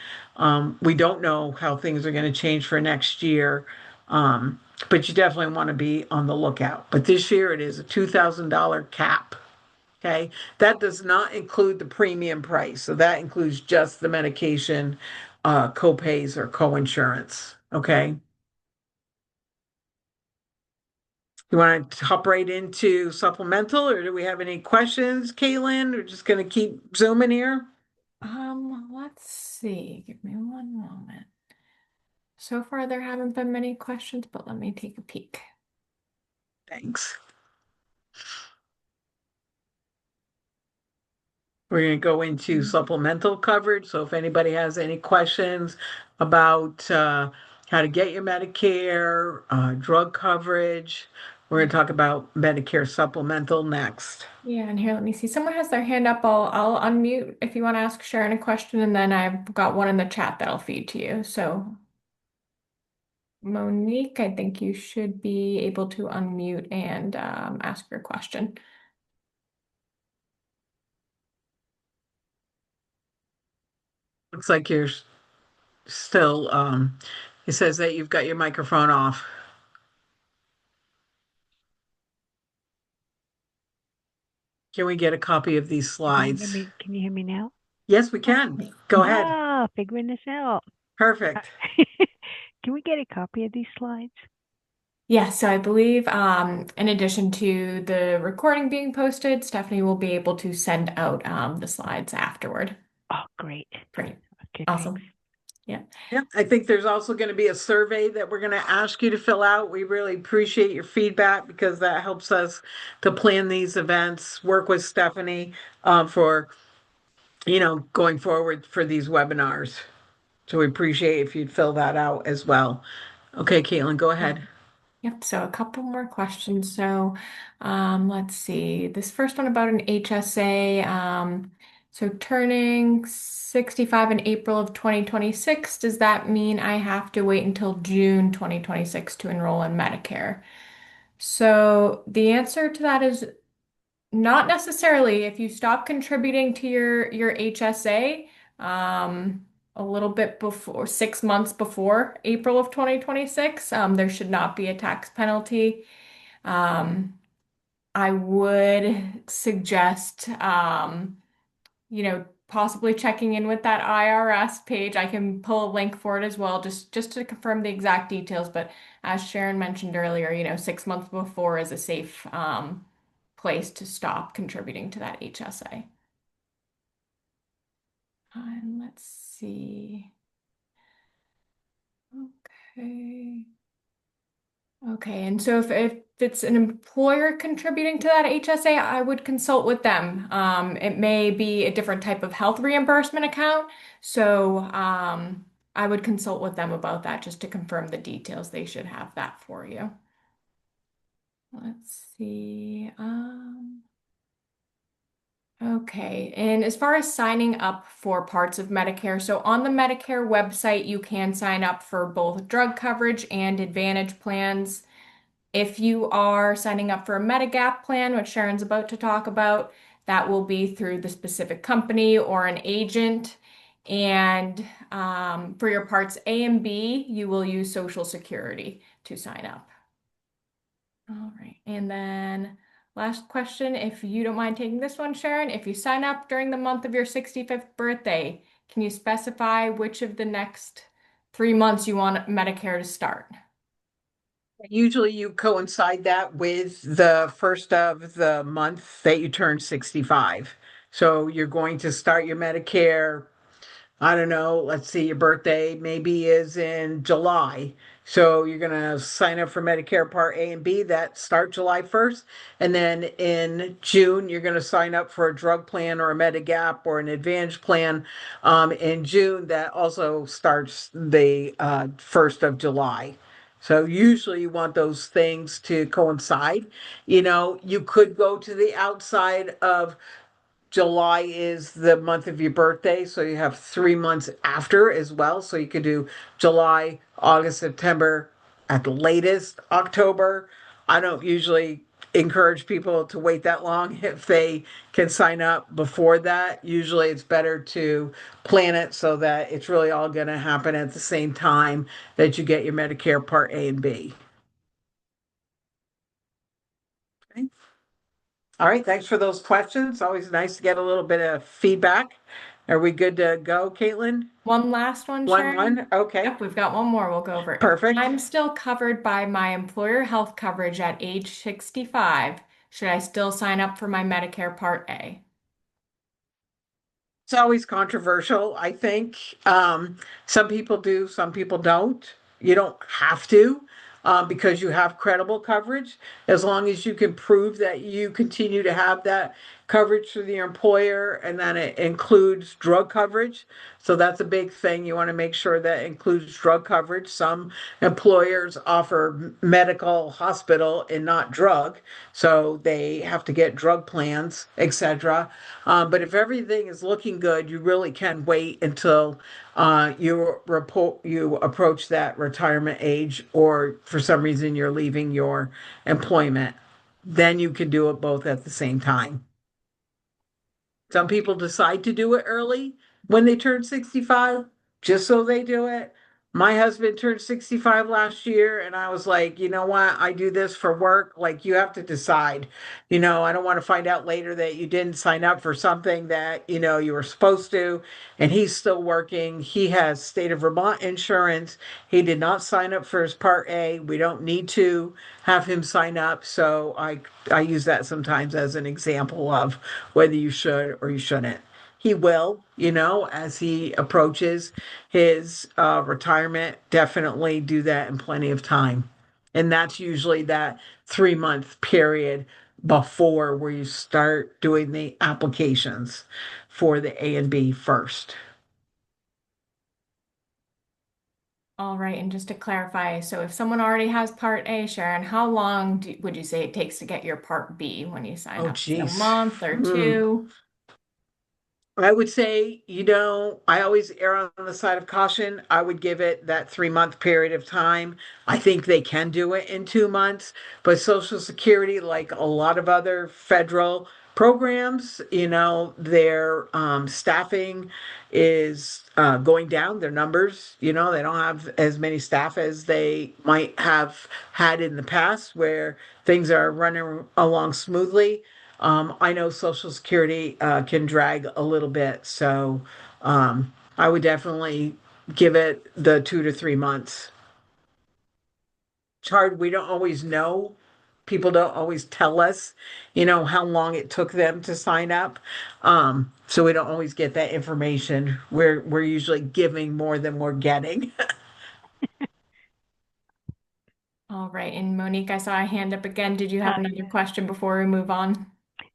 We don't know how things are going to change for next year, but you definitely want to be on the lookout. But this year it is a $2,000 cap. Okay, that does not include the premium price. So that includes just the medication, co-pays or co-insurance. Okay. You want to hop right into supplemental, or do we have any questions, Caitlin? We're just going to keep zooming here. Let's see. Give me one moment. So far, there haven't been many questions, but let me take a peek. Thanks. We're going to go into supplemental coverage. So if anybody has any questions about how to get your Medicare, drug coverage, we're going to talk about Medicare supplemental next. Yeah, and here, let me see. Someone has their hand up. I'll unmute if you want to ask Sharon a question, and then I've got one in the chat that I'll feed to you. So, Monique, I think you should be able to unmute and ask your question. Looks like you're still, it says that you've got your microphone off. Can we get a copy of these Can you hear slides? me? Can you hear me now? Yes, we can. Go ahead. Ah, figuring this out. Perfect. Can we get a copy of these slides? Yeah, so I believe in addition to the recording being posted, Stephanie will be able to send out the slides afterward. Oh, great. Great. Okay, Awesome. thanks. Yeah. Yeah, I think there's also going to be a survey that we're going to ask you to fill out. We really appreciate your feedback because that helps us to plan these events, work with Stephanie for, going forward for these webinars. So we appreciate if you'd fill that out as well. Okay, Caitlin, go ahead. Yep, so a couple more questions. So let's see. This first one about an HSA. So turning 65 in April of 2026, does that mean I have to wait until June 2026 to enroll in Medicare? So the answer to that is not necessarily. If you stop contributing to your HSA, a little bit before 6 months before April of 2026, there should not be a tax penalty. I would suggest, possibly checking in with that IRS page. I can pull a link for it as well, just to confirm the exact details. But as Sharon mentioned earlier, 6 months before is a safe place to stop contributing to that HSA. And let's see. Okay. Okay, and so if it's an employer contributing to that HSA, I would consult with them. It may be a different type of health reimbursement account, so I would consult with them about that just to confirm the details. They should have that for you. Let's see. Okay, and as far as signing up for parts of Medicare, so on the Medicare website, you can sign up for both drug coverage and Advantage plans. If you are signing up for a Medigap plan, which Sharon's about to talk about, that will be through the specific company or an agent. And for your parts A and B, you will use Social Security to sign up. All right. And then last question, if you don't mind taking this one, Sharon, if you sign up during the month of your 65th birthday, can you specify which of the next 3 months you want Medicare to start? Usually you coincide that with the first of the month that you turn 65. So you're going to start your Medicare, I don't know, let's see, your birthday maybe is in July. So you're going to sign up for Medicare Part A and B that start July 1st. And then in June, you're going to sign up for a drug plan or a Medigap or an Advantage plan in June that also starts the 1st of July. So usually you want those things to coincide. You know, you could go to the outside of July is the month of your birthday, so you have 3 months after as well. So you could do July, August, September, at the latest October. I don't usually encourage people to wait that long if they can sign up before that. Usually it's better to plan it so that it's really all going to happen at the same time that you get your Medicare Part A and B. Okay. All right, thanks for those questions. Always nice to get a little bit of feedback. Are we good to go, Caitlin? One last one, One, Sharon. okay, Yep, we've got one more we'll go over. If perfect. I'm still covered by my employer health coverage at age 65, should I still sign up for my Medicare Part A? It's always controversial, I think. Some people do, some people don't. You don't have to, because you have credible coverage. As long as you can prove that you continue to have that coverage through the employer and then it includes drug coverage. So that's a big thing. You want to make sure that includes drug coverage. Some employers offer medical, hospital, and not drug. So they have to get drug plans, etc. But if everything is looking good, you really can wait until you approach that retirement age, or for some reason you're leaving your employment. Then you can do it both at the same time. Some people decide to do it early when they turn 65, just so they do it. My husband turned 65 last year, and I was like, you know what? I do this for work. Like, you have to decide. I don't want to find out later that you didn't sign up for something that, you were supposed to. And he's still working. He has state of Vermont insurance. He did not sign up for his Part A. We don't need to have him sign up. So I use that sometimes as an example of whether you should or you shouldn't. He will, as he approaches his retirement, definitely do that in plenty of time. And that's usually that 3 month period before where you start doing the applications for the A and B first. All right, and just to clarify, so if someone already has Part A, Sharon, how long would you say it takes to get your Part B when you sign Oh, up? Is it a geez. month or two? I would say, I always err on the side of caution. I would give it that 3 month period of time. I think they can do it in 2 months, but Social Security, like a lot of other federal programs, their staffing is going down, their numbers, they don't have as many staff as they might have had in the past where things are running along smoothly. I know Social Security can drag a little bit, so I would definitely give it the 2 to 3 months. It's hard. We don't always know. People don't always tell us, how long it took them to sign up. So we don't always get that information. We're usually giving more than we're getting. All right, and Monique, I saw a hand up again. Did you have another Yeah. question before we move on?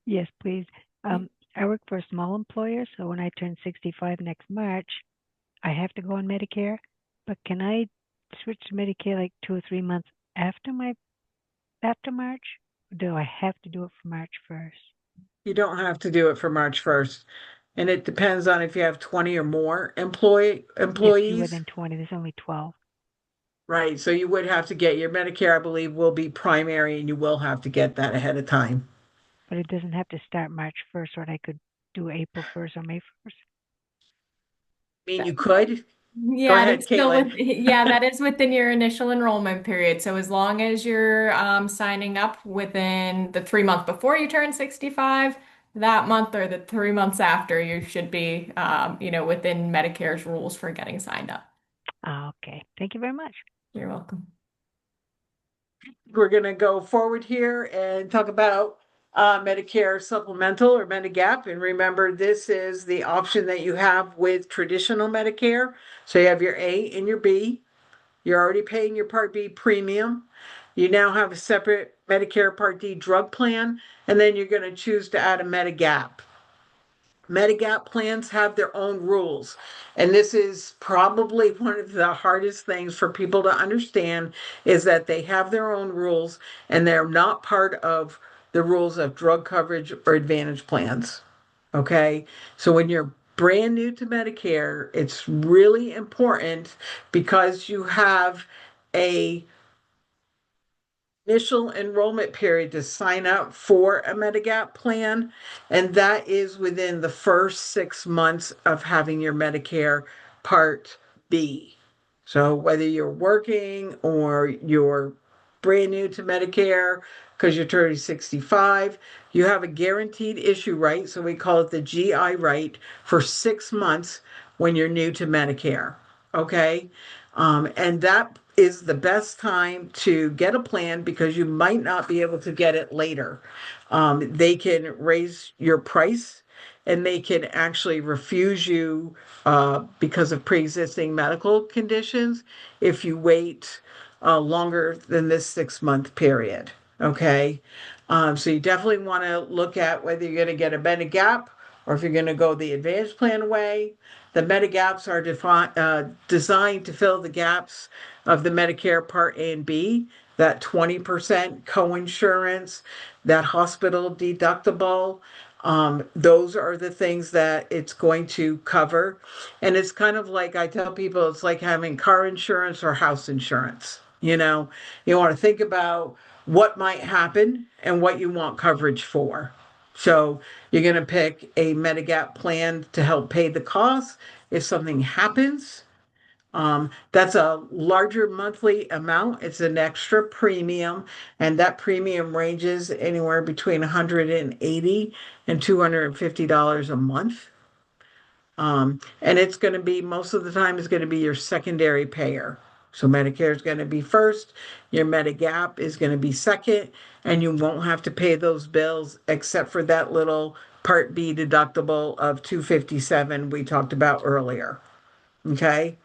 Yes, please. I work for a small employer, so when I turn 65 next March, I have to go on Medicare. But can I switch to Medicare like 2 or 3 months after March? Or do I have to do it for March 1st? You don't have to do it for March 1st. And it depends on if you have 20 or more There's fewer employees. than 20. There's only 12, Right, so you would have to get your Medicare, I believe, will be primary, and you will have to get that ahead of time. but it doesn't have to start March 1st, or I could do April 1st or May 1st. mean, you could? Go Yeah, ahead, it's still Caitlin. yeah, that is within your initial enrollment period. So as long as you're signing up within the 3 months before you turn 65, that month or the 3 months after, you should be within Medicare's rules for getting signed up. Okay. Thank you very much. You're welcome. We're going to go forward here and talk about Medicare supplemental or Medigap. And remember, this is the option that you have with traditional Medicare. So you have your A and your B. You're already paying your Part B premium. You now have a separate Medicare Part D drug plan, and then you're going to choose to add a Medigap. Medigap plans have their own rules. And this is probably one of the hardest things for people to understand is that they have their own rules and they're not part of the rules of drug coverage or advantage plans. Okay. So when you're brand new to Medicare, it's really important because you have a initial enrollment period to sign up for a Medigap plan, and that is within the first 6 months of having your Medicare Part B. So whether you're working or you're brand new to Medicare because you're turning 65, you have a guaranteed issue right. So we call it the GI right for 6 months when you're new to Medicare. Okay. And that is the best time to get a plan because you might not be able to get it later. They can raise your price and they can actually refuse you because of pre-existing medical conditions if you wait longer than this 6 month period. Okay. So you definitely want to look at whether you're going to get a Medigap or if you're going to go the Advantage Plan way. The Medigaps are designed to fill the gaps of the Medicare Part A and B, that 20% coinsurance, that hospital deductible. Those are the things that it's going to cover. And it's kind of like I tell people, it's like having car insurance or house insurance. You want to think about what might happen and what you want coverage for. So you're going to pick a Medigap plan to help pay the costs if something happens. That's a larger monthly amount. It's an extra premium, and that premium ranges anywhere between 180 and $250 a month. And it's going to be most of the time is going to be your secondary payer. So Medicare is going to be first, your Medigap is going to be second, and you won't have to pay those bills except for that little Part B deductible of 257 we talked about earlier. Okay.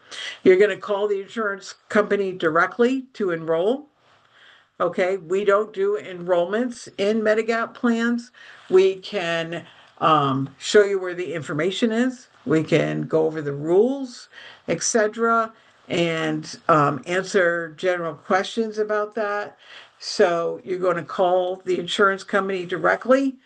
You're going to call the insurance company directly to enroll. Okay, we don't do enrollments in Medigap plans. We can show you where the information is. We can go over the rules, etc., and answer general questions about that. So you're going to call the insurance company directly.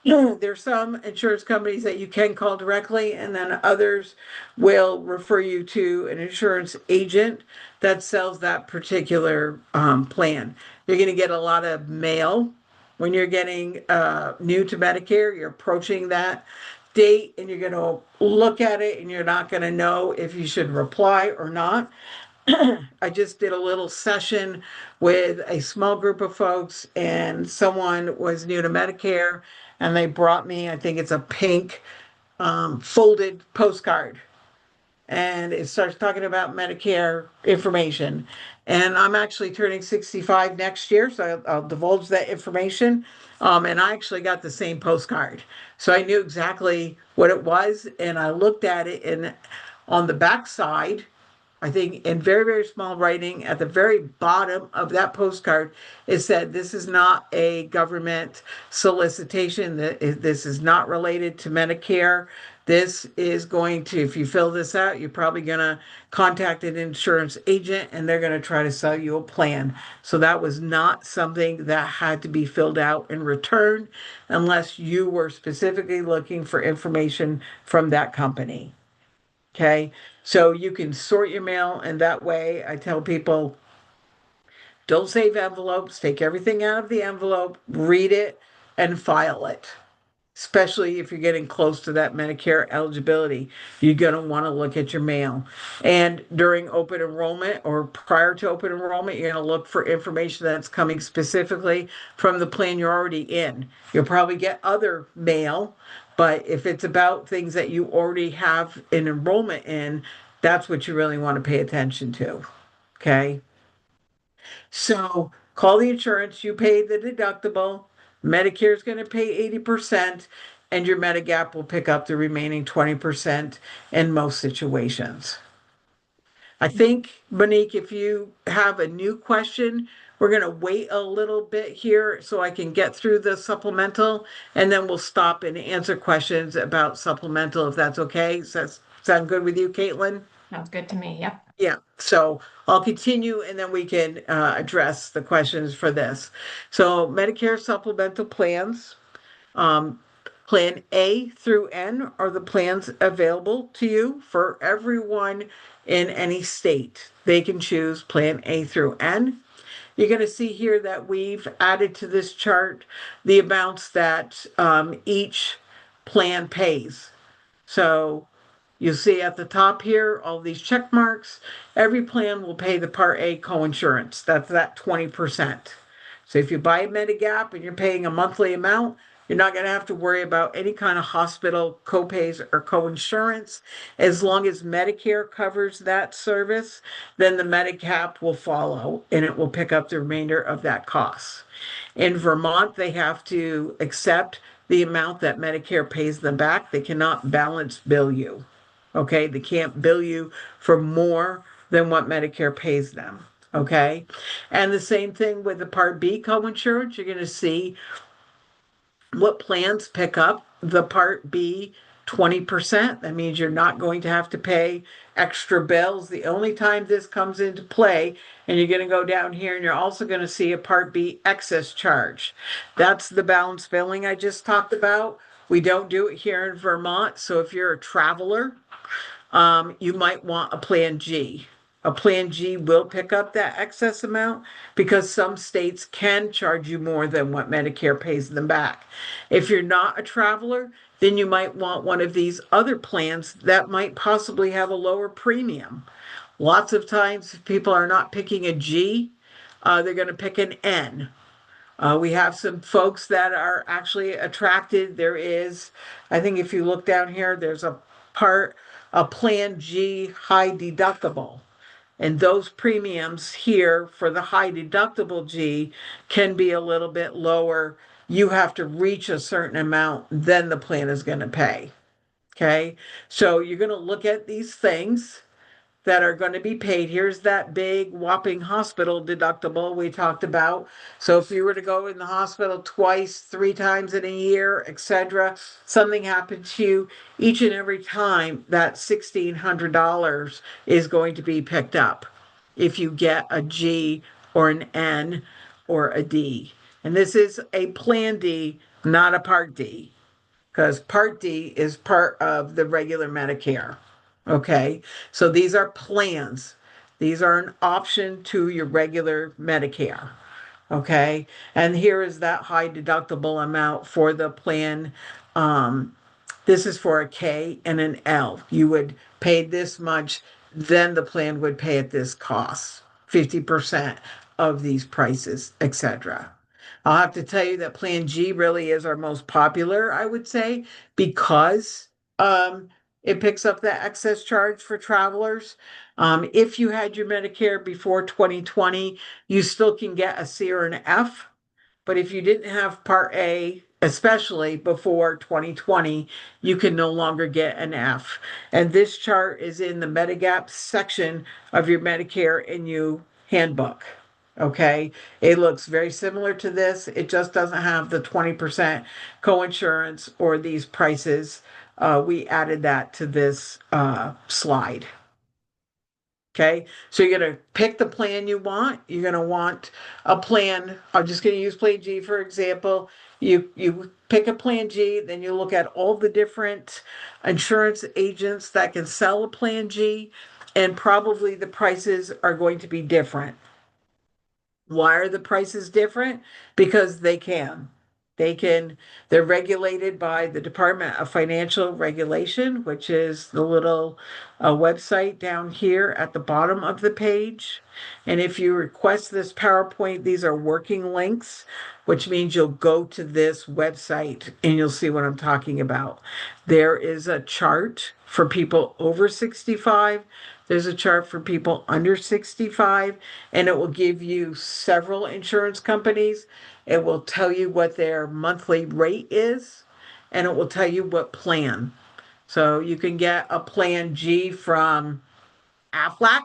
There's some insurance companies that you can call directly, and then others will refer you to an insurance agent that sells that particular plan. You're going to get a lot of mail when you're getting new to Medicare. You're approaching that date, and you're going to look at it, and you're not going to know if you should reply or not. I just did a little session with a small group of folks, and someone was new to Medicare, and they brought me, I think it's a pink folded postcard, and it starts talking about Medicare information. And I'm actually turning 65 next year, so I'll divulge that information. And I actually got the same postcard, so I knew exactly what it was, and I looked at it, and on the back side, I think in very, very small writing at the very bottom of that postcard, it said, "This is not a government solicitation. This is not related to Medicare. This is going to, if you fill this out, you're probably going to contact an insurance agent and they're going to try to sell you a plan." So that was not something that had to be filled out and returned unless you were specifically looking for information from that company. Okay, so you can sort your mail, and that way I tell people don't save envelopes, take everything out of the envelope, read it, and file it. especially if you're getting close to that Medicare eligibility. You're going to want to look at your mail. And during open enrollment or prior to open enrollment, you're going to look for information that's coming specifically from the plan you're already in. You'll probably get other mail, but if it's about things that you already have an enrollment in, that's what you really want to pay attention to. Okay. So call the insurance, you pay the deductible, Medicare is going to pay 80%, and your Medigap will pick up the remaining 20% in most situations. I think, Monique, if you have a new question, we're going to wait a little bit here so I can get through the supplemental, and then we'll stop and answer questions about supplemental if that's okay. Does that sound good with you, Caitlin? Sounds good to me. Yep. Yeah, so I'll continue and then we can address the questions for this. So Medicare supplemental plans, um, Plan A through N are the plans available to you for everyone in any state. They can choose Plan A through N. You're going to see here that we've added to this chart the amounts that each plan pays. So you see at the top here, all these check marks. Every plan will pay the Part A coinsurance. That's that 20%. So if you buy a Medigap and you're paying a monthly amount, you're not going to have to worry about any kind of hospital copays or coinsurance. As long as Medicare covers that service, then the Medigap will follow and it will pick up the remainder of that cost. In Vermont, they have to accept the amount that Medicare pays them back. They cannot balance bill you. Okay, they can't bill you for more than what Medicare pays them. Okay, and the same thing with the Part B coinsurance. You're going to see what plans pick up the Part B 20%. That means you're not going to have to pay extra bills. The only time this comes into play, and you're going to go down here and you're also going to see a Part B excess charge. That's the balance billing I just talked about. We don't do it here in Vermont. So if you're a traveler, you might want a Plan G. A Plan G will pick up that excess amount because some states can charge you more than what Medicare pays them back. If you're not a traveler, then you might want one of these other plans that might possibly have a lower premium. Lots of times, if people are not picking a G, they're going to pick an N. We have some folks that are actually attracted. There is, I think if you look down here, there's a Plan G high deductible. And those premiums here for the high deductible G can be a little bit lower. You have to reach a certain amount, then the plan is going to pay. Okay. So you're going to look at these things that are going to be paid. Here's that big whopping hospital deductible we talked about. So if you were to go in the hospital twice, 3 times in a year, etc., something happened to you, each and every time that $1,600 is going to be picked up if you get a G or an N or a D. And this is a Plan D, not a Part D, because Part D is part of the regular Medicare. Okay, so these are plans. These are an option to your regular Medicare. Okay, and here is that high deductible amount for the plan. This is for a K and an L. You would pay this much, then the plan would pay at this cost, 50% of these prices, etc. I'll have to tell you that Plan G really is our most popular, I would say, because it picks up that excess charge for travelers. If you had your Medicare before 2020, you still can get a C or an F. But if you didn't have Part A, especially before 2020, you can no longer get an F. And this chart is in the Medigap section of your Medicare and You handbook. Okay, it looks very similar to this. It just doesn't have the 20% coinsurance or these prices. We added that to this slide. Okay, so you're going to pick the plan you want. You're going to want a plan. I'm just going to use Plan G for example. You pick a Plan G, then you look at all the different insurance agents that can sell a Plan G, and probably the prices are going to be different. Why are the prices different? Because they can. They're regulated by the Department of Financial Regulation, which is the little website down here at the bottom of the page. And if you request this PowerPoint, these are working links, which means you'll go to this website and you'll see what I'm talking about. There is a chart for people over 65. There's a chart for people under 65, and it will give you several insurance companies. It will tell you what their monthly rate is, and it will tell you what plan. So you can get a plan G from Aflac,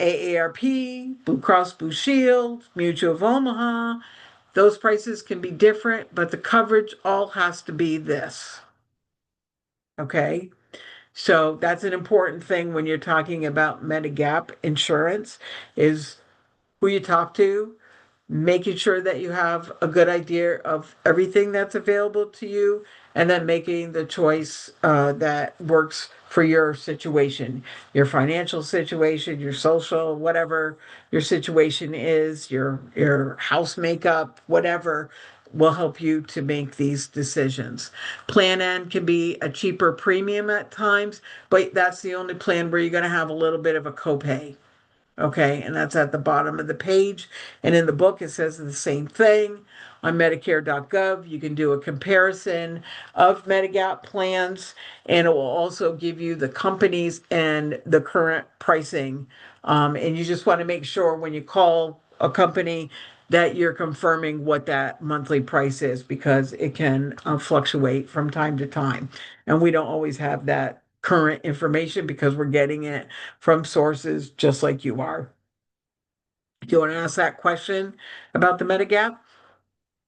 AARP, Blue Cross Blue Shield, Mutual of Omaha. Those prices can be different, but the coverage all has to be this. Okay. So that's an important thing when you're talking about Medigap insurance is who you talk to, making sure that you have a good idea of everything that's available to you, and then making the choice that works for your situation, your financial situation, your social, whatever your situation is, your house makeup, whatever will help you to make these decisions. Plan N can be a cheaper premium at times, but that's the only plan where you're going to have a little bit of a copay. Okay, and that's at the bottom of the page. And in the book, it says the same thing. On Medicare.gov, you can do a comparison of Medigap plans, and it will also give you the companies and the current pricing. And you just want to make sure when you call a company that you're confirming what that monthly price is because it can fluctuate from time to time. And we don't always have that current information because we're getting it from sources just like you are. Do you want to ask that question about the Medigap?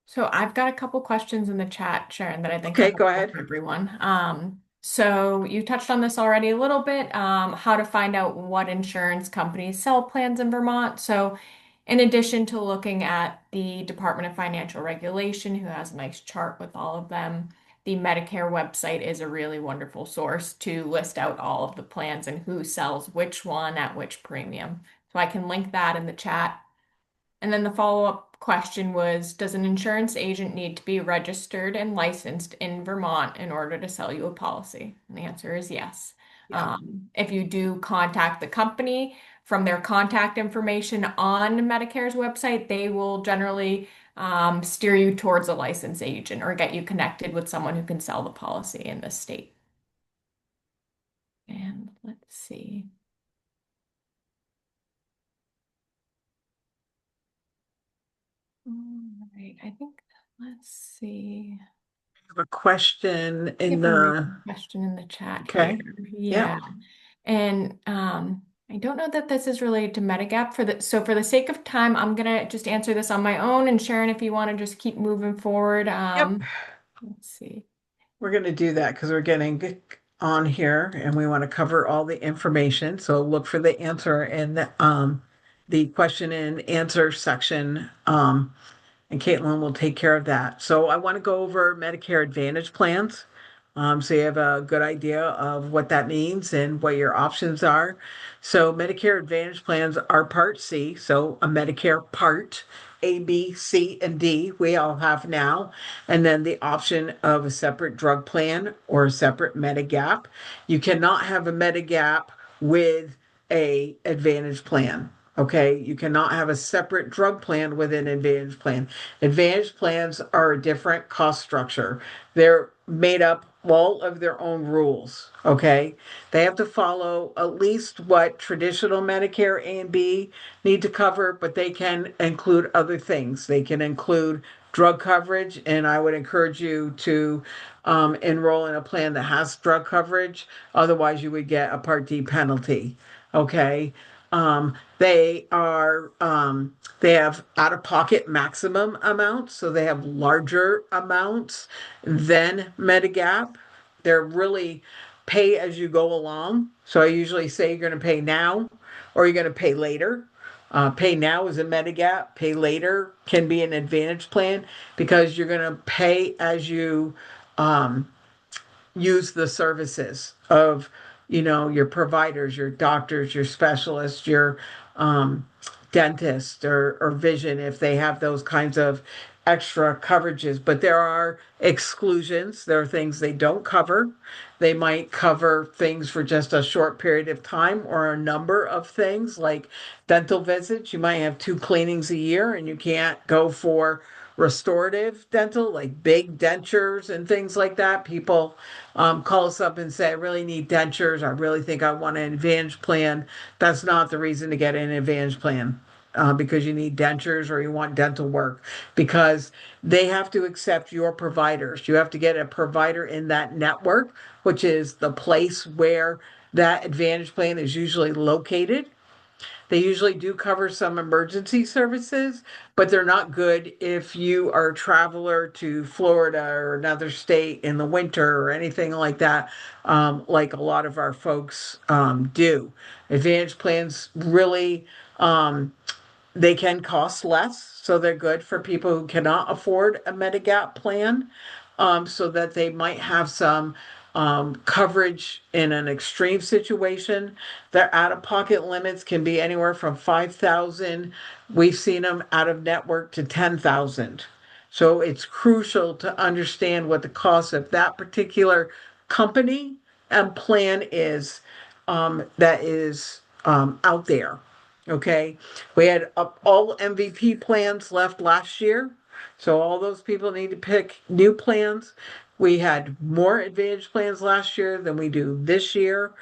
So I've got a couple questions in the chat, Sharon, that I think are Okay, go helpful ahead. for everyone. So you touched on this already a little bit, how to find out what insurance companies sell plans in Vermont. So in addition to looking at the Department of Financial Regulation, who has a nice chart with all of them, the Medicare website is a really wonderful source to list out all of the plans and who sells which one at which premium. So I can link that in the chat. And then the follow-up question was, does an insurance agent need to be registered and licensed in Vermont in order to sell you a policy? And the answer is yes. Yeah. If you do contact the company from their contact information on Medicare's website, they will generally steer you towards a licensed agent or get you connected with someone who can sell the policy in this state. And let's see. All right, I think, let's see. I have a question in Give a the, recent question in the chat here. okay, yeah, Yeah. And I don't know that this is related to Medigap for the sake of time, I'm gonna just answer this on my own. And Sharon, if you want to just keep moving forward, yep. let's see. We're going to do that because we're getting on here and we want to cover all the information. So look for the answer in the question and answer section. And Caitlin will take care of that. So I want to go over Medicare Advantage plans. So you have a good idea of what that means and what your options are. So Medicare Advantage plans are Part C, so a Medicare Part A, B, C, and D we all have now, and then the option of a separate drug plan or a separate Medigap. You cannot have a Medigap with a Advantage plan. Okay, you cannot have a separate drug plan with an Advantage plan. Advantage plans are a different cost structure. They're made up all of their own rules. Okay, they have to follow at least what traditional Medicare A and B need to cover, but they can include other things. They can include drug coverage, and I would encourage you to enroll in a plan that has drug coverage. Otherwise, you would get a Part D penalty. Okay. They have out of pocket maximum amounts, so they have larger amounts than Medigap. They're really pay as you go along. So I usually say you're going to pay now or you're going to pay later. Pay now is a Medigap, pay later can be an Advantage plan because you're going to pay as you um, use the services of your providers, your doctors, your specialists, your um, dentist or vision if they have those kinds of extra coverages, but there are exclusions. There are things they don't cover. They might cover things for just a short period of time or a number of things like dental visits. You might have 2 cleanings a year and you can't go for restorative dental, like big dentures and things like that. People call us up and say, I really need dentures. I really think I want an Advantage plan. That's not the reason to get an Advantage plan. Because you need dentures or you want dental work, because they have to accept your providers. You have to get a provider in that network, which is the place where that Advantage plan is usually located. They usually do cover some emergency services, but they're not good if you are a traveler to Florida or another state in the winter or anything like that, like a lot of our folks do. Advantage plans really they can cost less, so they're good for people who cannot afford a Medigap plan, so that they might have some coverage in an extreme situation. Their out-of-pocket limits can be anywhere from 5,000. We've seen them out of network to 10,000. So it's crucial to understand what the cost of that particular company and plan is, that is out there. Okay, we had all MVP plans left last year, so all those people need to pick new plans. We had more Advantage plans last year than we do this year.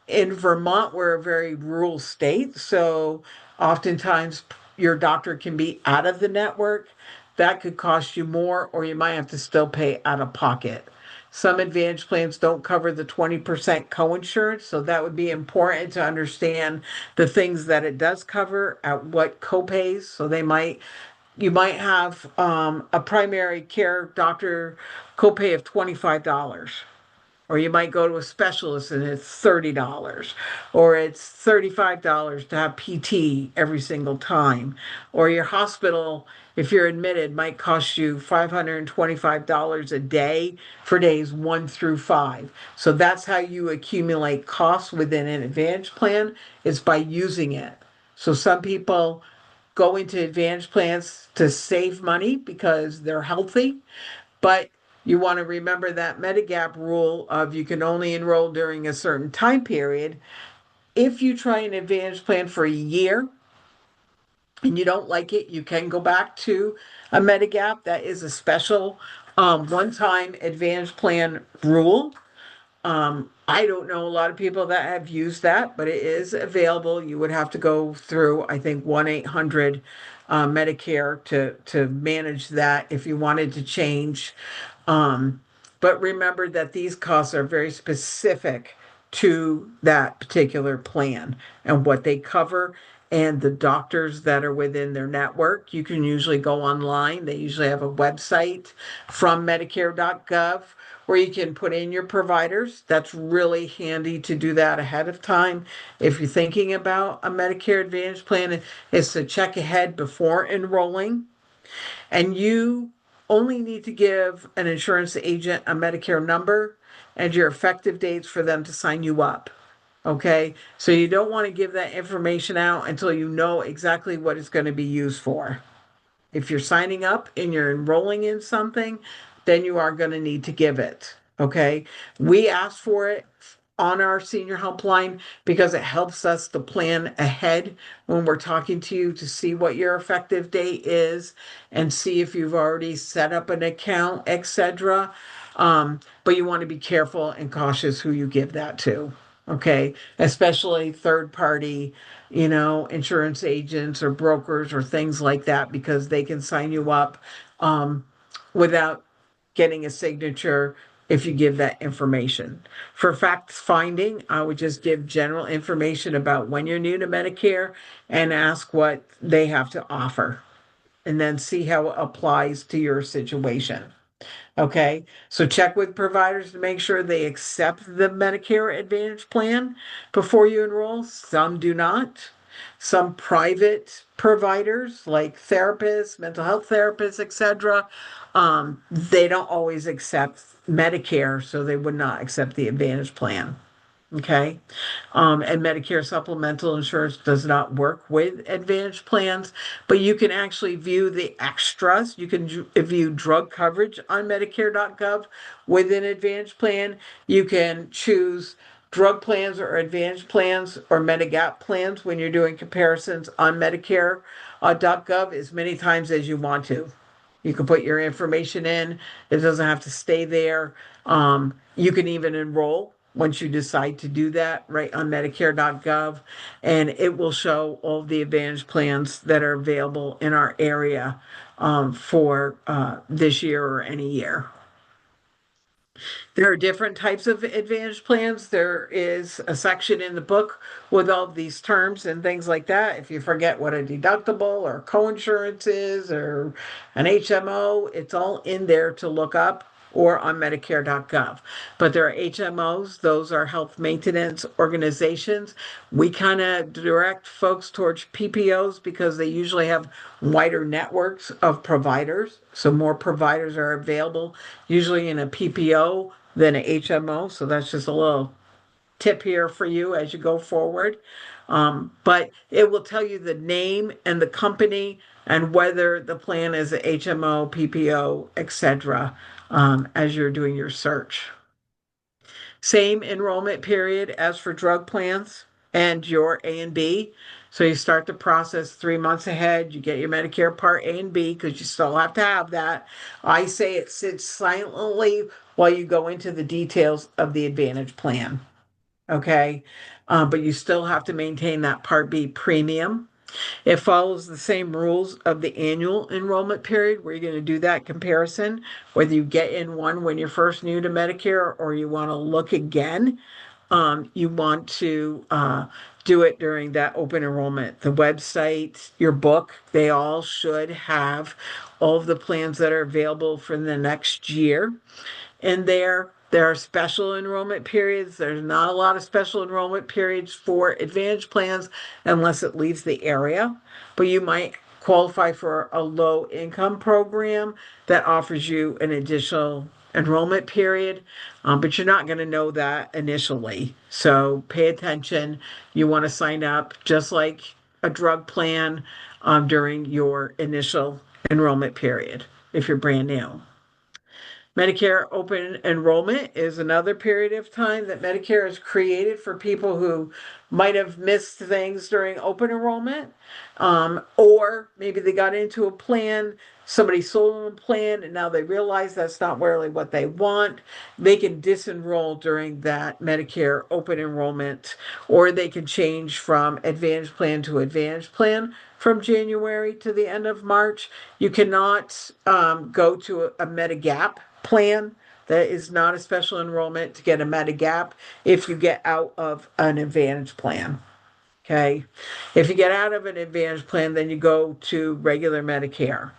In Vermont, we're a very rural state, so oftentimes your doctor can be out of the network. That could cost you more, or you might have to still pay out of pocket. Some Advantage plans don't cover the 20% coinsurance, so that would be important to understand the things that it does cover at what copays. So you might have a primary care doctor copay of $25. Or you might go to a specialist and it's $30, or it's $35 to have PT every single time. Or your hospital, if you're admitted, might cost you $525 a day for days 1 through 5. So that's how you accumulate costs within an Advantage plan, is by using it. So some people go into Advantage plans to save money because they're healthy, but you want to remember that Medigap rule of you can only enroll during a certain time period. If you try an Advantage plan for a year and you don't like it, you can go back to a Medigap. That is a special one-time Advantage plan rule. I don't know a lot of people that have used that, but it is available. You would have to go through, I think, 1-800 Medicare to manage that if you wanted to change. Um, but remember that these costs are very specific to that particular plan and what they cover and the doctors that are within their network. You can usually go online. They usually have a website from Medicare.gov where you can put in your providers. That's really handy to do that ahead of time. If you're thinking about a Medicare Advantage plan, is to check ahead before enrolling. And you only need to give an insurance agent a Medicare number and your effective dates for them to sign you up. Okay, so you don't want to give that information out until you know exactly what it's going to be used for. If you're signing up and you're enrolling in something, then you are going to need to give it. Okay. We ask for it on our senior helpline because it helps us to plan ahead when we're talking to you to see what your effective date is and see if you've already set up an account, etc. But you want to be careful and cautious who you give that to. Okay, especially third party, insurance agents or brokers or things like that, because they can sign you up without getting a signature if you give that information. For fact finding, I would just give general information about when you're new to Medicare and ask what they have to offer, and then see how it applies to your situation. Okay, so check with providers to make sure they accept the Medicare Advantage plan before you enroll. Some do not. Some private providers, like therapists, mental health therapists, etc., they don't always accept Medicare, so they would not accept the Advantage plan. Okay. And Medicare supplemental insurance does not work with Advantage plans, but you can actually view the extras. You can view drug coverage on Medicare.gov with an Advantage plan. You can choose drug plans or Advantage plans or Medigap plans when you're doing comparisons on Medicare.gov as many times as you want to. You can put your information in. It doesn't have to stay there. You can even enroll once you decide to do that right on Medicare.gov, and it will show all the Advantage plans that are available in our area for this year or any year. There are different types of Advantage plans. There is a section in the book with all these terms and things like that. If you forget what a deductible or coinsurance is or an HMO, it's all in there to look up or on Medicare.gov. But there are HMOs, those are health maintenance organizations. We kind of direct folks towards PPOs because they usually have wider networks of providers. So more providers are available, usually in a PPO than a HMO. So that's just a little tip here for you as you go forward. But it will tell you the name and the company and whether the plan is a HMO, PPO, etc. As you're doing your search. Same enrollment period as for drug plans and your A and B. So you start the process 3 months ahead. You get your Medicare Part A and B because you still have to have that. I say it sits silently while you go into the details of the Advantage plan. Okay. But you still have to maintain that Part B premium. It follows the same rules of the annual enrollment period where you're going to do that comparison, whether you get in one when you're first new to Medicare or you want to look again. You want to do it during that open enrollment. The website, your book, they all should have all of the plans that are available for the next year. And there are special enrollment periods. There's not a lot of special enrollment periods for Advantage plans unless it leaves the area, but you might qualify for a low income program that offers you an additional enrollment period, but you're not going to know that initially. So pay attention. You want to sign up just like a drug plan during your initial enrollment period if you're brand new. Medicare open enrollment is another period of time that Medicare has created for people who might have missed things during open enrollment, or maybe they got into a plan, somebody sold them a plan, and now they realize that's not really what they want. They can disenroll during that Medicare open enrollment, or they can change from Advantage plan to Advantage plan from January to the end of March. You cannot go to a Medigap plan that is not a special enrollment to get a Medigap if you get out of an Advantage plan. Okay. If you get out of an Advantage plan, then you go to regular Medicare.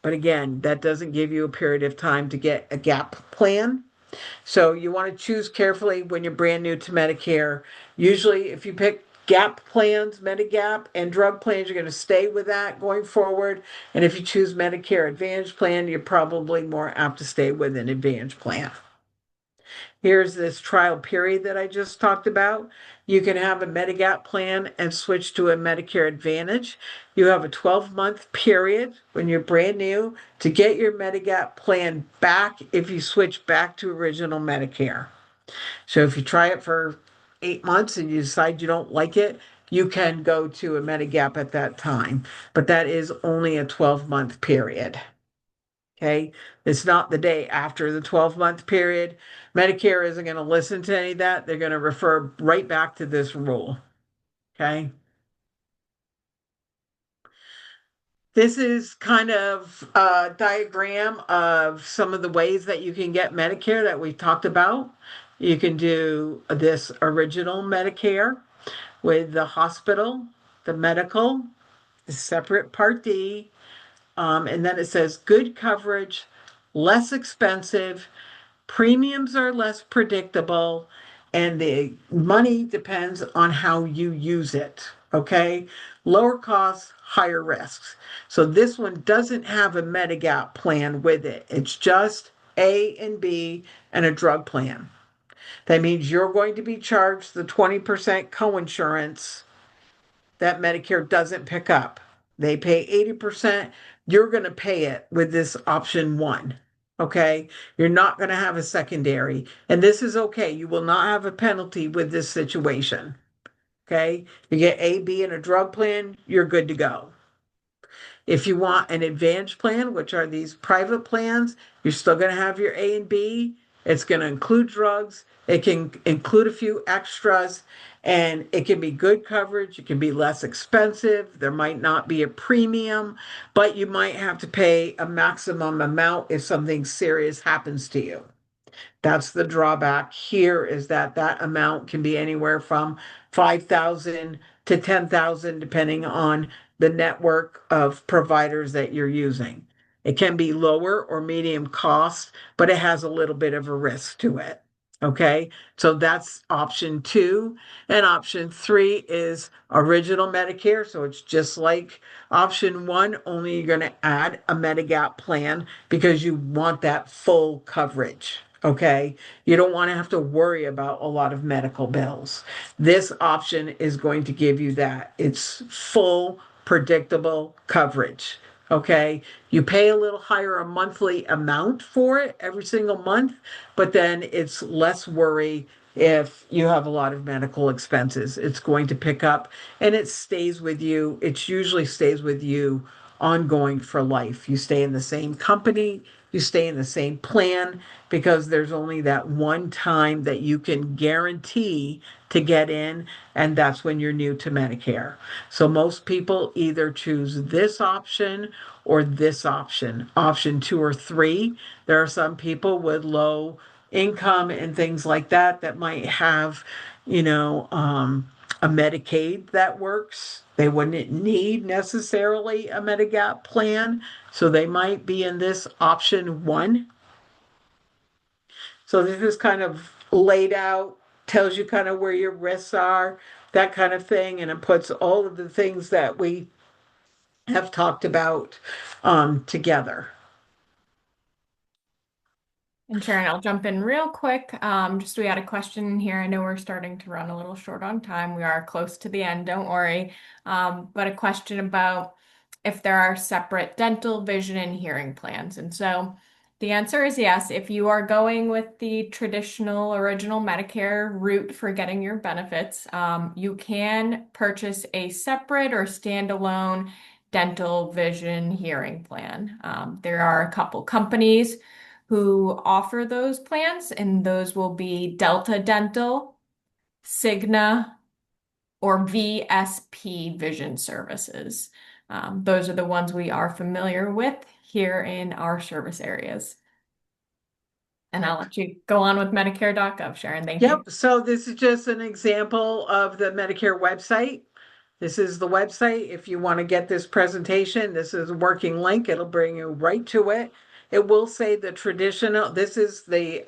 But again, that doesn't give you a period of time to get a gap plan. So you want to choose carefully when you're brand new to Medicare. Usually, if you pick gap plans, Medigap, and drug plans, you're going to stay with that going forward. And if you choose Medicare Advantage plan, you're probably more apt to stay with an Advantage plan. Here's this trial period that I just talked about. You can have a Medigap plan and switch to a Medicare Advantage. You have a 12-month period when you're brand new to get your Medigap plan back if you switch back to original Medicare. So if you try it for 8 months and you decide you don't like it, you can go to a Medigap at that time. But that is only a 12-month period. Okay, it's not the day after the 12-month period. Medicare isn't going to listen to any of that. They're going to refer right back to this rule. Okay. This is kind of a diagram of some of the ways that you can get Medicare that we talked about. You can do this original Medicare with the hospital, the medical, the separate Part D, and then it says good coverage, less expensive, premiums are less predictable, and the money depends on how you use it. Okay, lower costs, higher risks. So this one doesn't have a Medigap plan with it. It's just A and B and a drug plan. That means you're going to be charged the 20% coinsurance that Medicare doesn't pick up. They pay 80%. You're going to pay it with this option one. Okay. You're not going to have a secondary. And this is okay. You will not have a penalty with this situation. Okay. You get A, B, and a drug plan, you're good to go. If you want an advantage plan, which are these private plans, you're still going to have your A and B. It's going to include drugs. It can include a few extras, and it can be good coverage. It can be less expensive. There might not be a premium, but you might have to pay a maximum amount if something serious happens to you. That's the drawback here, is that that amount can be anywhere from 5,000 to 10,000 depending on the network of providers that you're using. It can be lower or medium cost, but it has a little bit of a risk to it. Okay, so that's option two. And option three is original Medicare. So it's just like option one, only you're going to add a Medigap plan because you want that full coverage. Okay, you don't want to have to worry about a lot of medical bills. This option is going to give you that. It's full, predictable coverage. Okay, you pay a little higher a monthly amount for it every single month, but then it's less worry if you have a lot of medical expenses. It's going to pick up and it stays with you. It usually stays with you ongoing for life. You stay in the same company, you stay in the same plan, because there's only that one time that you can guarantee to get in, and that's when you're new to Medicare. So most people either choose this option or this option, option two or three. There are some people with low income and things like that that might have, a Medicaid that works. They wouldn't need necessarily a Medigap plan, so they might be in this option one. So this is kind of laid out, tells you kind of where your risks are, that kind of thing, and it puts all of the things that we have talked about together. And Sharon, I'll jump in real quick. Just we had a question here. I know we're starting to run a little short on time. We are close to the end, don't worry. But a question about if there are separate dental, vision, and hearing plans. And so the answer is yes. If you are going with the traditional original Medicare route for getting your benefits, you can purchase a separate or standalone dental, vision, hearing plan. There are a couple companies who offer those plans, and those will be Delta Dental, Cigna, or VSP Vision Services. Those are the ones we are familiar with here in our service areas. And I'll let you go on with Medicare.gov, Sharon. Thank you. Yep. So this is just an example of the Medicare website. This is the website. If you want to get this presentation, this is a working link. It'll bring you right to it. It will say the traditional, this is the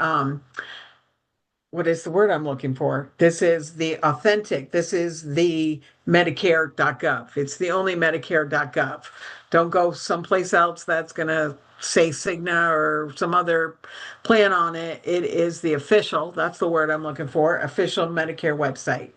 what is the word I'm looking for? This is the authentic. This is the Medicare.gov. It's the only Medicare.gov. Don't go someplace else that's going to say Cigna or some other plan on it. It is the official, that's the word I'm looking for, official Medicare website.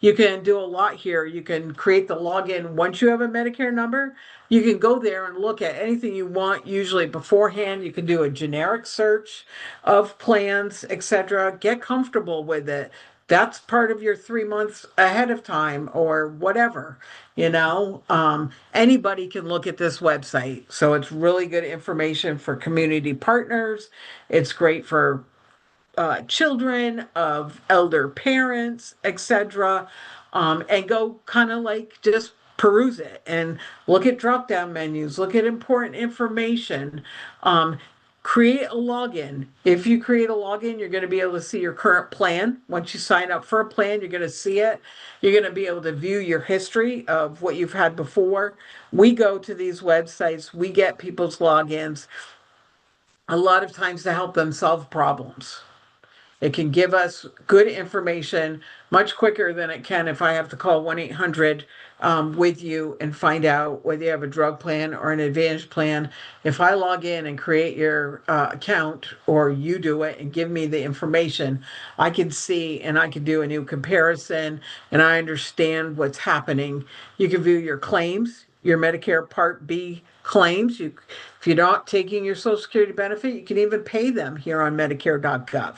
You can do a lot here. You can create the login once you have a Medicare number. You can go there and look at anything you want, usually beforehand. You can do a generic search of plans, etc. Get comfortable with it. That's part of your 3 months ahead of time or whatever, Anybody can look at this website. So it's really good information for community partners. It's great for children of elder parents, etc. And go kind of like just peruse it and look at drop down menus, look at important information. Create a login. If you create a login, you're going to be able to see your current plan. Once you sign up for a plan, you're going to see it. You're going to be able to view your history of what you've had before. We go to these websites, we get people's logins a lot of times to help them solve problems. It can give us good information much quicker than it can if I have to call 1-800 with you and find out whether you have a drug plan or an advantage plan. If I log in and create your account, or you do it and give me the information, I can see and I can do a new comparison, and I understand what's happening. You can view your claims, your Medicare Part B claims. If you're not taking your Social Security benefit, you can even pay them here on Medicare.gov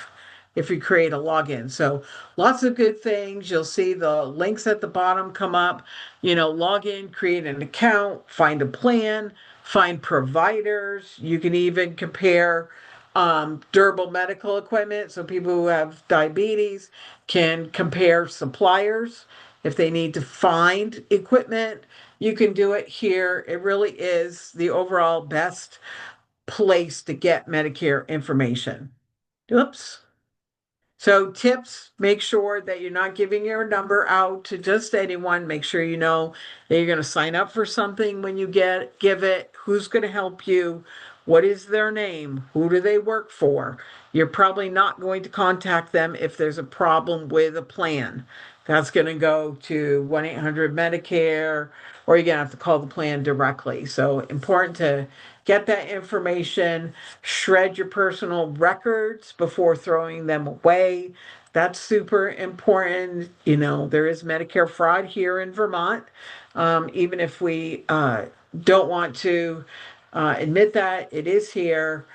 if you create a login. So lots of good things. You'll see the links at the bottom come up. Log in, create an account, find a plan, find providers. You can even compare durable medical equipment. So people who have diabetes can compare suppliers. If they need to find equipment, you can do it here. It really is the overall best place to get Medicare information. Oops. So tips, make sure that you're not giving your number out to just anyone. Make sure you know that you're going to sign up for something when you give it, who's going to help you, what is their name, who do they work for. You're probably not going to contact them if there's a problem with a plan. That's going to go to 1-800-Medicare, or you're going to have to call the plan directly. So important to get that information, shred your personal records before throwing them away. That's super important. There is Medicare fraud here in Vermont. Even if we don't want to admit that, it is here.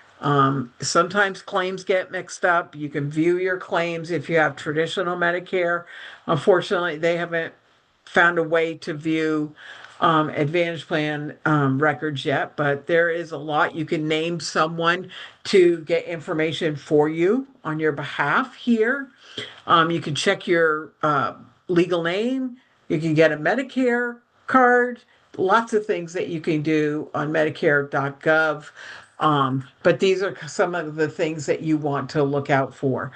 Sometimes claims get mixed up. You can view your claims if you have traditional Medicare. Unfortunately, they haven't found a way to view Advantage Plan records yet, but there is a lot. You can name someone to get information for you on your behalf here. You can check your legal name. You can get a Medicare card. Lots of things that you can do on Medicare.gov. But these are some of the things that you want to look out for.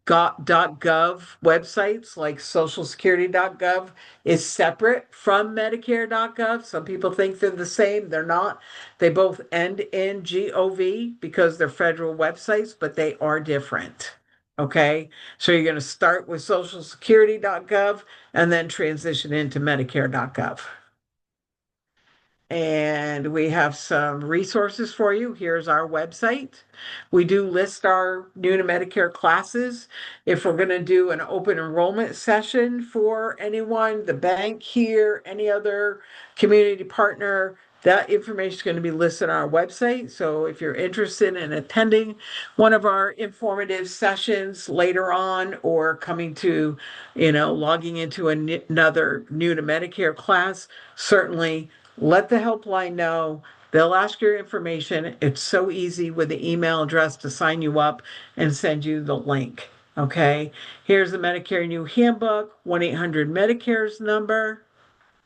.gov websites like socialsecurity.gov is separate from Medicare.gov. Some people think they're the same. They're not. They both end in .gov because they're federal websites, but they are different. Okay, so you're going to start with socialsecurity.gov and then transition into Medicare.gov. And we have some resources for you. Here's our website. We do list our new to Medicare classes. If we're going to do an open enrollment session for anyone, the bank here, any other community partner, that information is going to be listed on our website. So if you're interested in attending one of our informative sessions later on, or coming to, logging into another new to Medicare class, certainly let the helpline know. They'll ask your information. It's so easy with the email address to sign you up and send you the link. Okay. Here's the Medicare New Handbook, 1-800-Medicare's number.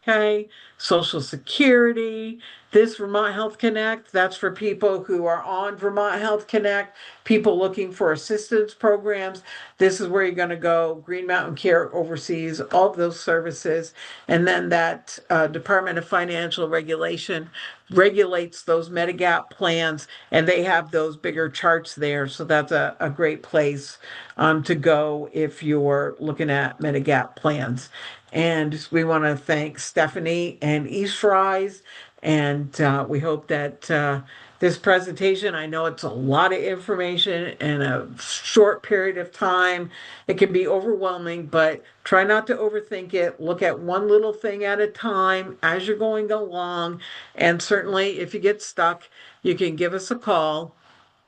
Okay. Social Security. This Vermont Health Connect, that's for people who are on Vermont Health Connect, people looking for assistance programs. This is where you're going to go. Green Mountain Care oversees all of those services. And then that Department of Financial Regulation regulates those Medigap plans, and they have those bigger charts there. So that's a great place to go if you're looking at Medigap plans. And we want to thank Stephanie and EastRise. And we hope that this presentation, I know it's a lot of information in a short period of time. It can be overwhelming, but try not to overthink it. Look at one little thing at a time as you're going along. And certainly, if you get stuck, you can give us a call.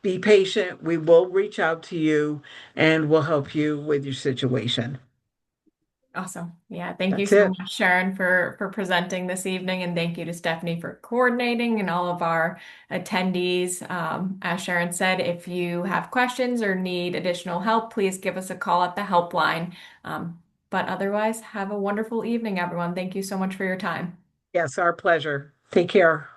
Be patient. We will reach out to you and we'll help you with your situation. Awesome. Yeah, thank you That's so it. much, Sharon, for presenting this evening, and thank you to Stephanie for coordinating and all of our attendees. As Sharon said, if you have questions or need additional help, please give us a call at the helpline. But otherwise, have a wonderful evening, everyone. Thank you so much for your time. Yes, our pleasure. Take care.